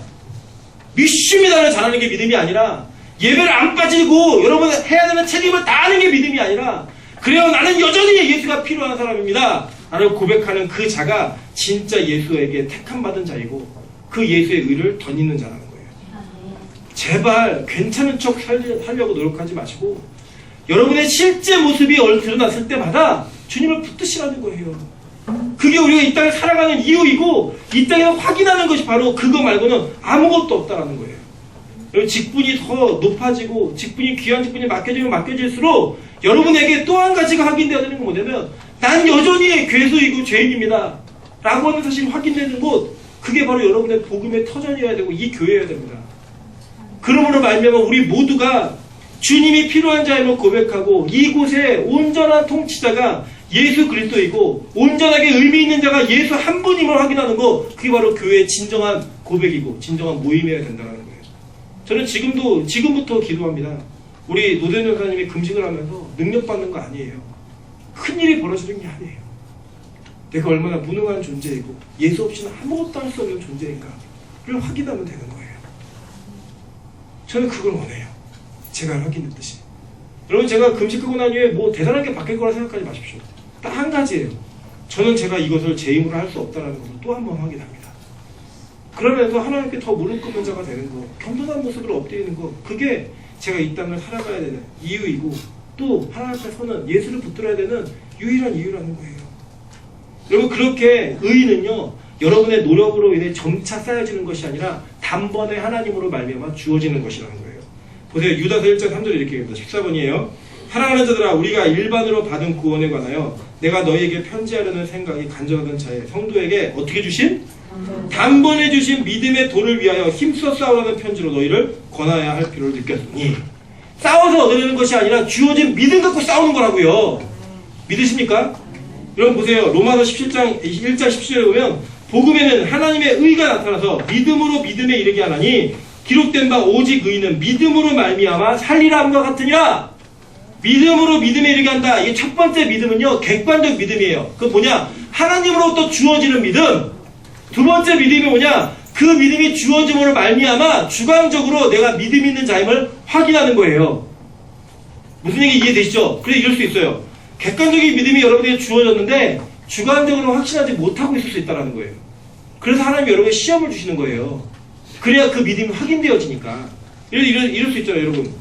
믿습니다를 잘하는 게 믿음이 아니라 예배를 안 빠지고 여러분 해야 되는 책임을 다 하는 게 믿음이 아니라 그래요 나는 여전히 예수가 필요한 사람입니다 라고 고백하는 그 자가 진짜 예수에게 택함받은 자이고 그 예수의 의를 덧입는 자라는 거예요. 제발 괜찮은 척 하려고 노력하지 마시고 여러분의 실제 모습이 드러났을 때마다 주님을 붙드시라는 거예요. 그게 우리가 이 땅에 살아가는 이유이고 이 땅에 확인하는 것이 바로 그거 말고는 아무것도 없다라는 거예요. 여러분 직분이 더 높아지고 직분이 귀한 직분이 맡겨지면 맡겨질수록 여러분에게 또 한 가지가 확인되어야 되는 건 뭐냐면 난 여전히 괴수이고 죄인입니다 라고 하는 사실이 확인되는 곳 그게 바로 여러분의 복음의 터전이어야 되고 이 교회여야 됩니다. 그러므로 말미암아 우리 모두가 주님이 필요한 자임을 고백하고 이곳에 온전한 통치자가 예수 그리스도이고 온전하게 의미 있는 자가 예수 한 분임을 확인하는 거 그게 바로 교회의 진정한 고백이고 진정한 모임이어야 된다는 거예요. 저는 지금부터 기도합니다. 우리 노된 전사님이 금식을 하면서 능력받는 거 아니에요. 큰일이 벌어지는 게 아니에요. 내가 얼마나 무능한 존재이고 예수 없이는 아무것도 할 수 없는 존재인가를 확인하면 되는 거예요. 저는 그걸 원해요. 제가 확인했듯이. 여러분 제가 금식하고 난 이후에 뭐 대단한 게 바뀔 거라 생각하지 마십시오. 딱 한 가지예요. 저는 제가 이것을 제 힘으로 할 수 없다는 것을 또 한 번 확인합니다. 그러면서 하나님께 더 무릎 꿇는 자가 되는 거, 겸손한 모습으로 엎드리는 거, 그게 제가 이 땅을 살아가야 되는 이유이고 또 하나님 앞에서는 예수를 붙들어야 되는 유일한 이유라는 거예요. 여러분 그렇게 의의는요 여러분의 노력으로 인해 점차 쌓여지는 것이 아니라 단번에 하나님으로 말미암아 주어지는 것이라는 거예요. 보세요. 유다서 1장 3절에 이렇게 얘기합니다. 14번이에요. 사랑하는 자들아 우리가 일반으로 받은 구원에 관하여 내가 너희에게 편지하려는 생각이 간절하던 차에 성도에게 어떻게 주신? 단번에 주신 믿음의 도를 위하여 힘써 싸우라는 편지로 너희를 권하여야 할 필요를 느꼈으니 싸워서 얻으려는 것이 아니라 주어진 믿음 갖고 싸우는 거라고요. 믿으십니까? 여러분 보세요. 로마서 17장 1장 17절에 보면 복음에는 하나님의 의가 나타나서 믿음으로 믿음에 이르게 하나니 기록된 바 오직 의인은 믿음으로 말미암아 살리라 함과 같으니라. 믿음으로 믿음에 이르게 한다. 이게 첫 번째 믿음은요 객관적 믿음이에요. 그건 뭐냐? 하나님으로부터 주어지는 믿음. 두 번째 믿음이 뭐냐? 그 믿음이 주어짐으로 말미암아 주관적으로 내가 믿음 있는 자임을 확인하는 거예요. 무슨 얘기 이해되시죠? 그래 이럴 수 있어요. 객관적인 믿음이 여러분에게 주어졌는데 주관적으로 확신하지 못하고 있을 수 있다는 거예요. 그래서 하나님이 여러분에게 시험을 주시는 거예요. 그래야 그 믿음이 확인되어지니까. 이럴 수 있잖아요, 여러분.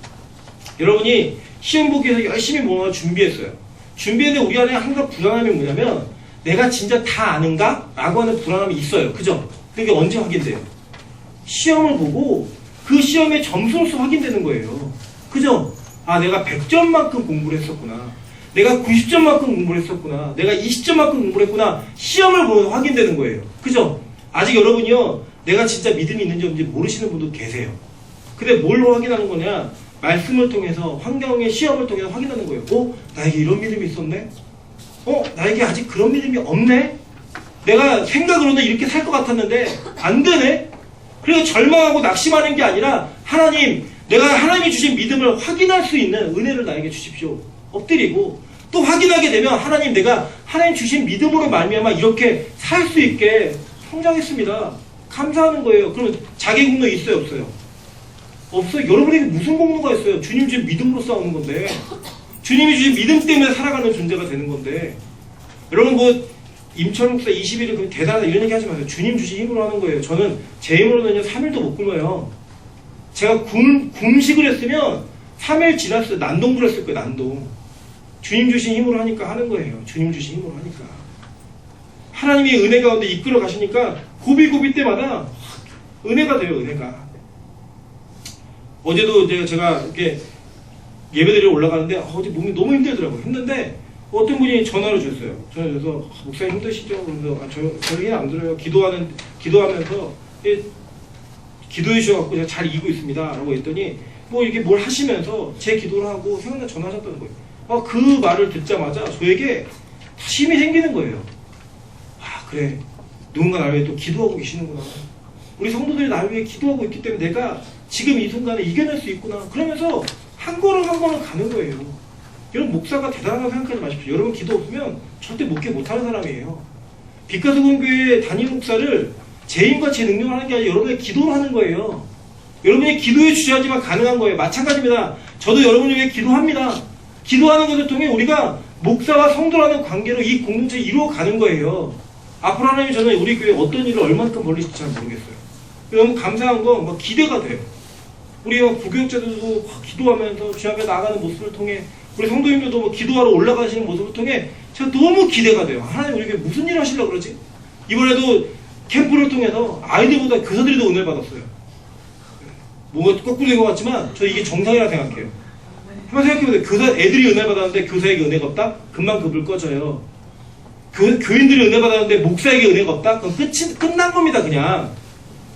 여러분이 시험 보기 위해서 열심히 뭔가 준비했어요. 준비했는데 우리 안에 항상 불안함이 뭐냐면 내가 진짜 다 아는가? 라고 하는 불안함이 있어요. 그죠? 그게 언제 확인돼요? 시험을 보고 그 시험의 점수로서 확인되는 거예요. 그죠? 아, 내가 100점만큼 공부를 했었구나. 내가 90점만큼 공부를 했었구나. 내가 20점만큼 공부를 했구나. 시험을 보면서 확인되는 거예요. 그죠? 아직 여러분이요, 내가 진짜 믿음이 있는지 없는지 모르시는 분도 계세요. 근데 뭘 확인하는 거냐? 말씀을 통해서, 환경의 시험을 통해서 확인하는 거예요. 나에게 이런 믿음이 있었네? 나에게 아직 그런 믿음이 없네? 내가 생각으로는 이렇게 살 것 같았는데 안 되네? 그래서 절망하고 낙심하는 게 아니라 하나님, 내가 하나님이 주신 믿음을 확인할 수 있는 은혜를 나에게 주십시오. 엎드리고 또 확인하게 되면 하나님, 내가 하나님 주신 믿음으로 말미암아 이렇게 살 수 있게 성장했습니다. 감사하는 거예요. 그러면 자기 공로 있어요, 없어요? 없어요. 여러분에게 무슨 공로가 있어요? 주님 주신 믿음으로 싸우는 건데, 주님이 주신 믿음 때문에 살아가는 존재가 되는 건데. 여러분 임철 목사 20일이 대단하다 이런 얘기 하지 마세요. 주님 주신 힘으로 하는 거예요. 저는 제 힘으로는 3일도 못 굶어요. 제가 굶식을 했으면 3일 지났을 때 난동을 했을 거예요. 난동. 주님 주신 힘으로 하니까 하는 거예요. 주님 주신 힘으로 하니까. 하나님이 은혜 가운데 이끌어 가시니까 고비고비 때마다 은혜가 돼요. 은혜가. 어제도 제가 이렇게 예배드리러 올라가는데 어제 몸이 너무 힘들더라고요. 힘든데 어떤 분이 전화를 주셨어요. 전화 줘서 목사님 힘드시죠? 그러면서 저는 안 들어요. 기도하면서 기도해 주셔갖고 제가 잘 이기고 있습니다. 라고 했더니 이렇게 뭘 하시면서 제 기도를 하고 생각나 전화하셨다는 거예요. 그 말을 듣자마자 저에게 힘이 생기는 거예요. 그래, 누군가 나를 위해 또 기도하고 계시는구나. 우리 성도들이 나를 위해 기도하고 있기 때문에 내가 지금 이 순간에 이겨낼 수 있구나. 그러면서 한 걸음 한 걸음 가는 거예요. 여러분, 목사가 대단하다고 생각하지 마십시오. 여러분 기도 없으면 절대 목회 못하는 사람이에요. 빛가수공교회 담임 목사를 제 힘과 제 능력을 하는 게 아니라 여러분의 기도를 하는 거예요. 여러분이 기도에 주저하지만 가능한 거예요. 마찬가지입니다. 저도 여러분을 위해 기도합니다. 기도하는 것을 통해 우리가 목사와 성도라는 관계로 이 공동체를 이루어가는 거예요. 앞으로 하나님이 저는 우리 교회에 어떤 일을 얼만큼 벌리실지 잘 모르겠어요. 너무 감사한 건 막 기대가 돼요. 우리 부교육자들도 기도하면서 주 앞에 나가는 모습을 통해 우리 성도님들도 뭐 기도하러 올라가시는 모습을 통해 제가 너무 기대가 돼요. 하나님 우리 교회 무슨 일을 하시려고 그러지? 이번에도 캠프를 통해서 아이들보다 교사들이 더 은혜를 받았어요. 뭔가 거꾸로 된 것 같지만 저 이게 정상이라 생각해요. 한번 생각해보세요. 교사 애들이 은혜 받았는데 교사에게 은혜가 없다? 금방 그 불 꺼져요. 교인들이 은혜 받았는데 목사에게 은혜가 없다? 그럼 끝난 겁니다, 그냥.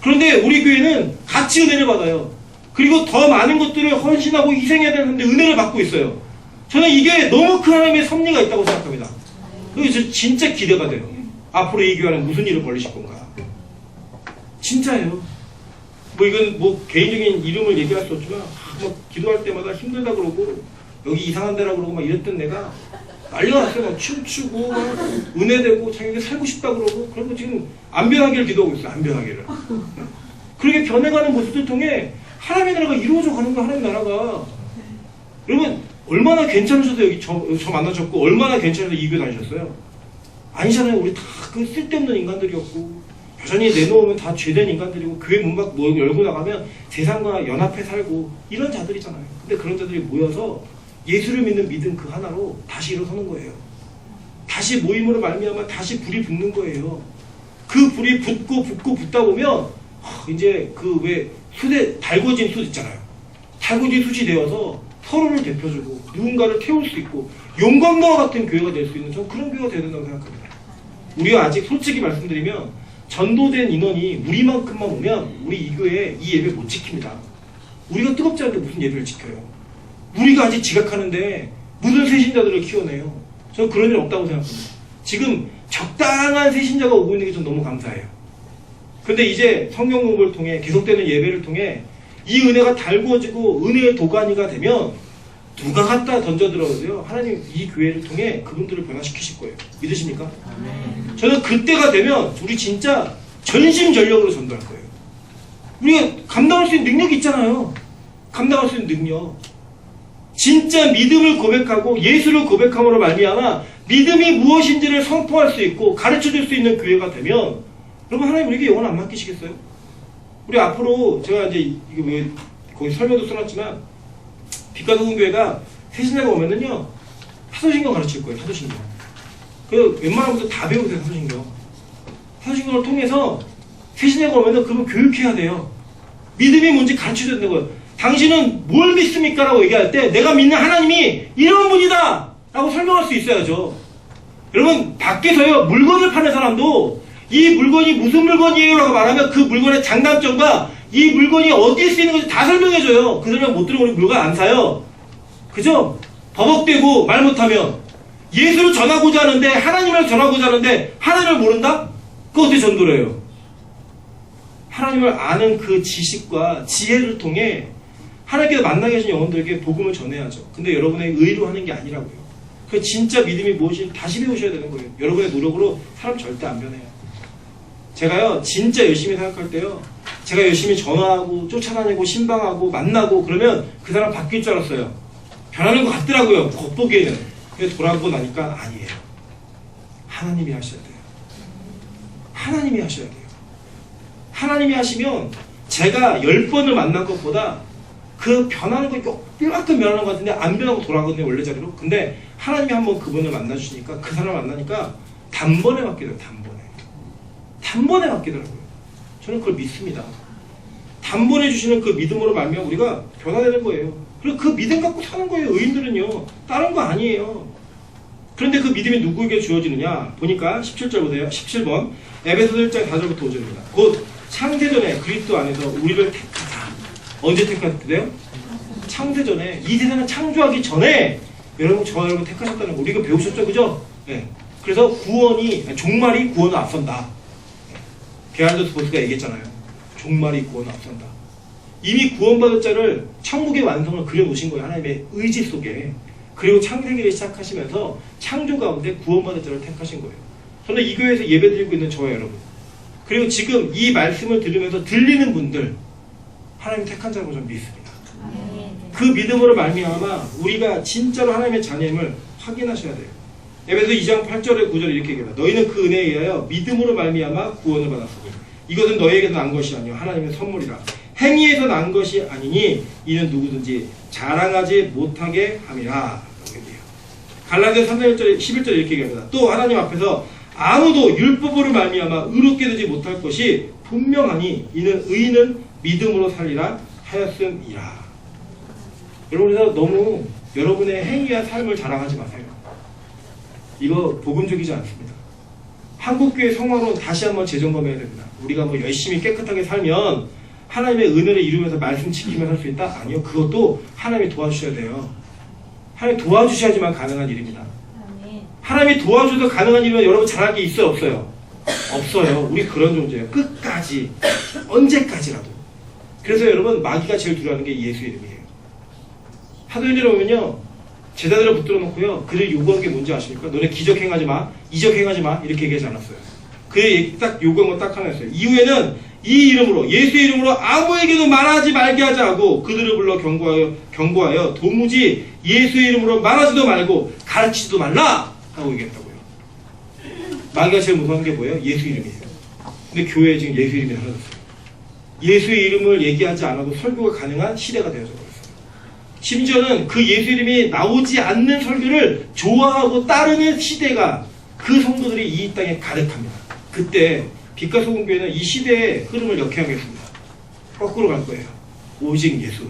그런데 우리 교회는 같이 은혜를 받아요. 그리고 더 많은 것들을 헌신하고 희생해야 되는데 은혜를 받고 있어요. 저는 이게 너무 큰 하나님의 섭리가 있다고 생각합니다. 그래서 진짜 기대가 돼요. 앞으로 이 교회는 무슨 일을 벌리실 건가? 진짜예요. 뭐 이건 뭐 개인적인 이름을 얘기할 수 없지만 막 기도할 때마다 힘들다 그러고 여기 이상한 데라 그러고 막 이랬던 내가 난리가 났어요. 막 춤추고 막 은혜되고 자기가 살고 싶다 그러고 그러고 지금 안 변하기를 기도하고 있어요. 안 변하기를. 그렇게 변해가는 모습을 통해 하나님의 나라가 이루어져 가는 거야. 하나님의 나라가. 여러분 얼마나 괜찮으셔서 여기 저 만나셨고 얼마나 괜찮아서 이 교회 다니셨어요? 아니잖아요. 우리 다 그 쓸데없는 인간들이었고 여전히 내놓으면 다 죄된 인간들이고 교회 문 밖 열고 나가면 세상과 연합해 살고 이런 자들이잖아요. 근데 그런 자들이 모여서 예수를 믿는 믿음 그 하나로 다시 일어서는 거예요. 다시 모임으로 말미암아 다시 불이 붙는 거예요. 그 불이 붙고 붙다 보면 이제 그 왜 숯에 달궈진 숯 있잖아요. 달궈진 숯이 되어서 서로를 대표주고 누군가를 태울 수 있고 용광로와 같은 교회가 될 수 있는 저는 그런 교회가 되야 된다고 생각합니다. 우리가 아직 솔직히 말씀드리면 전도된 인원이 우리만큼만 오면 우리 이 교회에 이 예배 못 지킵니다. 우리가 뜨겁지 않은데 무슨 예배를 지켜요? 우리가 아직 지각하는데 무슨 새신자들을 키워내요? 저는 그런 일 없다고 생각합니다. 지금 적당한 새신자가 오고 있는 게 전 너무 감사해요. 근데 이제 성경 공부를 통해 계속되는 예배를 통해 이 은혜가 달구어지고 은혜의 도가니가 되면 누가 갖다 던져들어도요 하나님 이 교회를 통해 그분들을 변화시키실 거예요. 믿으십니까? 저는 그때가 되면 우리 진짜 전심전력으로 전도할 거예요. 우리가 감당할 수 있는 능력이 있잖아요. 감당할 수 있는 능력. 진짜 믿음을 고백하고 예수를 고백함으로 말미암아 믿음이 무엇인지를 선포할 수 있고 가르쳐줄 수 있는 교회가 되면 여러분 하나님 우리에게 영원 안 맡기시겠어요? 우리 앞으로 제가 이제 이거 왜 거기 설명도 써놨지만 빛가도군 교회가 새신자가 오면은요 사도신경 가르칠 거예요. 사도신경. 그 웬만한 분들 다 배우세요. 사도신경. 사도신경을 통해서 새신자가 오면은 그분 교육해야 돼요. 믿음이 뭔지 가르쳐줘야 되는 거예요. 당신은 뭘 믿습니까? 라고 얘기할 때 내가 믿는 하나님이 이런 분이다! 라고 설명할 수 있어야죠. 여러분 밖에서요 물건을 파는 사람도 이 물건이 무슨 물건이에요? 라고 말하면 그 물건의 장단점과 이 물건이 어디에 쓰이는 건지 다 설명해줘요. 그 사람 못 들으면 우리 물건 안 사요. 그죠? 버벅대고 말 못하면 예수를 전하고자 하는데 하나님을 전하고자 하는데 하나님을 모른다? 그거 어떻게 전도를 해요? 하나님을 아는 그 지식과 지혜를 통해 하나님께서 만나게 하신 영혼들에게 복음을 전해야죠. 근데 여러분의 의로 하는 게 아니라고요. 그 진짜 믿음이 무엇인지 다시 배우셔야 되는 거예요. 여러분의 노력으로 사람 절대 안 변해요. 제가요 진짜 열심히 생각할 때요 제가 열심히 전화하고 쫓아다니고 신방하고 만나고 그러면 그 사람 바뀔 줄 알았어요. 변하는 것 같더라고요. 겉보기에는. 근데 돌아보고 나니까 아니에요. 하나님이 하셔야 돼요. 하나님이 하셔야 돼요. 하나님이 하시면 제가 10번을 만난 것보다 그 변하는 거 이만큼 변하는 것 같은데 안 변하고 돌아가거든요. 원래 자리로. 근데 하나님이 한번 그분을 만나주시니까 그 사람을 만나니까 단번에 바뀌더라고요. 단번에 바뀌더라고요. 저는 그걸 믿습니다. 단번에 주시는 그 믿음으로 말미암아 우리가 변화되는 거예요. 그리고 그 믿음 갖고 사는 거예요. 의인들은요. 다른 거 아니에요. 그런데 그 믿음이 누구에게 주어지느냐 보니까 17절 보세요. 17번 에베소서 1장 4절부터 5절입니다. 곧 창세전에 그리스도 안에서 우리를 택하사. 언제 택하셨대요? 창세전에. 이 세상은 창조하기 전에 여러분 저와 여러분 택하셨다는 거 우리가 배우셨죠? 그죠? 네. 그래서 구원이 종말이 구원을 앞선다. 게알더 스포츠가 얘기했잖아요. 종말이 구원을 앞선다. 이미 구원받을 자를 천국의 완성을 그려놓으신 거예요. 하나님의 의지 속에. 그리고 창세기를 시작하시면서 창조 가운데 구원받을 자를 택하신 거예요. 저는 이 교회에서 예배드리고 있는 저와 여러분 그리고 지금 이 말씀을 들으면서 들리는 분들 하나님 택한 자라고 저는 믿습니다. 그 믿음으로 말미암아 우리가 진짜로 하나님의 자녀임을 확인하셔야 돼요. 에베소 2장 8절에 9절에 이렇게 얘기합니다. 너희는 그 은혜에 의하여 믿음으로 말미암아 구원을 받았으니 이것은 너희에게서 난 것이 아니요 하나님의 선물이라. 행위에서 난 것이 아니니 이는 누구든지 자랑하지 못하게 함이라. 갈라디아 3장 11절에 이렇게 얘기합니다. 또 하나님 앞에서 아무도 율법으로 말미암아 의롭게 되지 못할 것이 분명하니 이는 의인은 믿음으로 살리라 하였음이라. 여러분, 너무 여러분의 행위와 삶을 자랑하지 마세요. 이거 복음적이지 않습니다. 한국교회 성화론 다시 한번 재점검해야 됩니다. 우리가 뭐 열심히 깨끗하게 살면 하나님의 은혜를 이루면서 말씀 지키며 살 수 있다? 아니요. 그것도 하나님이 도와주셔야 돼요. 하나님이 도와주셔야지만 가능한 일입니다. 하나님이 도와줘서 가능한 일이면 여러분 잘할 게 있어요? 없어요? 없어요. 우리 그런 존재예요. 끝까지. 언제까지라도. 그래서 여러분 마귀가 제일 두려워하는 게 예수 이름이에요. 사도행전에 보면요. 제자들을 붙들어 놓고요. 그들 요구한 게 뭔지 아십니까? 너네 기적 행하지 마. 이적 행하지 마. 이렇게 얘기하지 않았어요. 그 딱 요구한 건 딱 하나였어요. 이후에는 이 이름으로 예수의 이름으로 아무에게도 말하지 말게 하자 하고 그들을 불러 경고하여 도무지 예수의 이름으로 말하지도 말고 가르치지도 말라 하고 얘기했다고요. 마귀가 제일 무서운 게 뭐예요? 예수 이름이에요. 근데 교회에 지금 예수 이름이 사라졌어요. 예수의 이름을 얘기하지 않아도 설교가 가능한 시대가 되어져 버렸어요. 심지어는 그 예수 이름이 나오지 않는 설교를 좋아하고 따르는 시대가 그 성도들이 이 땅에 가득합니다. 그때 빛과 소금 교회는 이 시대의 흐름을 역행하겠습니다. 거꾸로 갈 거예요. 오직 예수,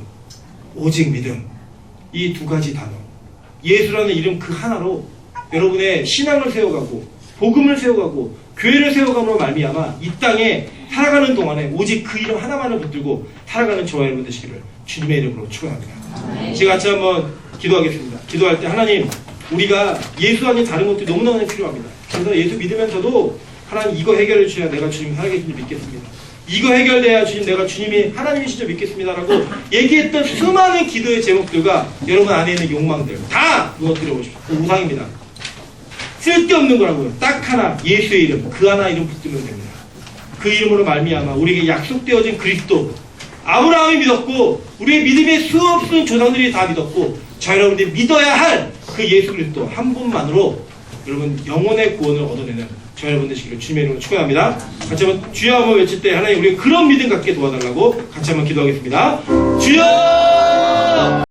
오직 믿음. 이 두 가지 단어. 예수라는 이름 그 하나로 여러분의 신앙을 세워가고 복음을 세워가고 교회를 세워감으로 말미암아 이 땅에 살아가는 동안에 오직 그 이름 하나만을 붙들고 살아가는 저와 여러분 되시기를 주님의 이름으로 축원합니다. 제가 같이 한번 기도하겠습니다. 기도할 때 하나님, 우리가 예수 아닌 다른 것들이 너무너무 필요합니다. 그래서 예수 믿으면서도 하나님 이거 해결해 주셔야 내가 주님 살아계신 줄 믿겠습니다. 이거 해결돼야 주님 내가 주님이 하나님이신 줄 믿겠습니다라고 얘기했던 수많은 기도의 제목들과 여러분 안에 있는 욕망들 다 무너뜨려 보십시오. 그 우상입니다. 쓸데없는 거라고요. 딱 하나 예수의 이름, 그 하나 이름 붙들면 됩니다. 그 이름으로 말미암아 우리에게 약속되어진 그리스도 아브라함이 믿었고 우리의 믿음의 수없은 조상들이 다 믿었고 저 여러분들이 믿어야 할 그 예수 그리스도 한 분만으로 여러분 영혼의 구원을 얻어내는 저 여러분 되시기를 주님의 이름으로 축원합니다. 같이 한번 주여 한번 외칠 때 하나님 우리 그런 믿음 갖게 도와달라고 같이 한번 기도하겠습니다. 주여!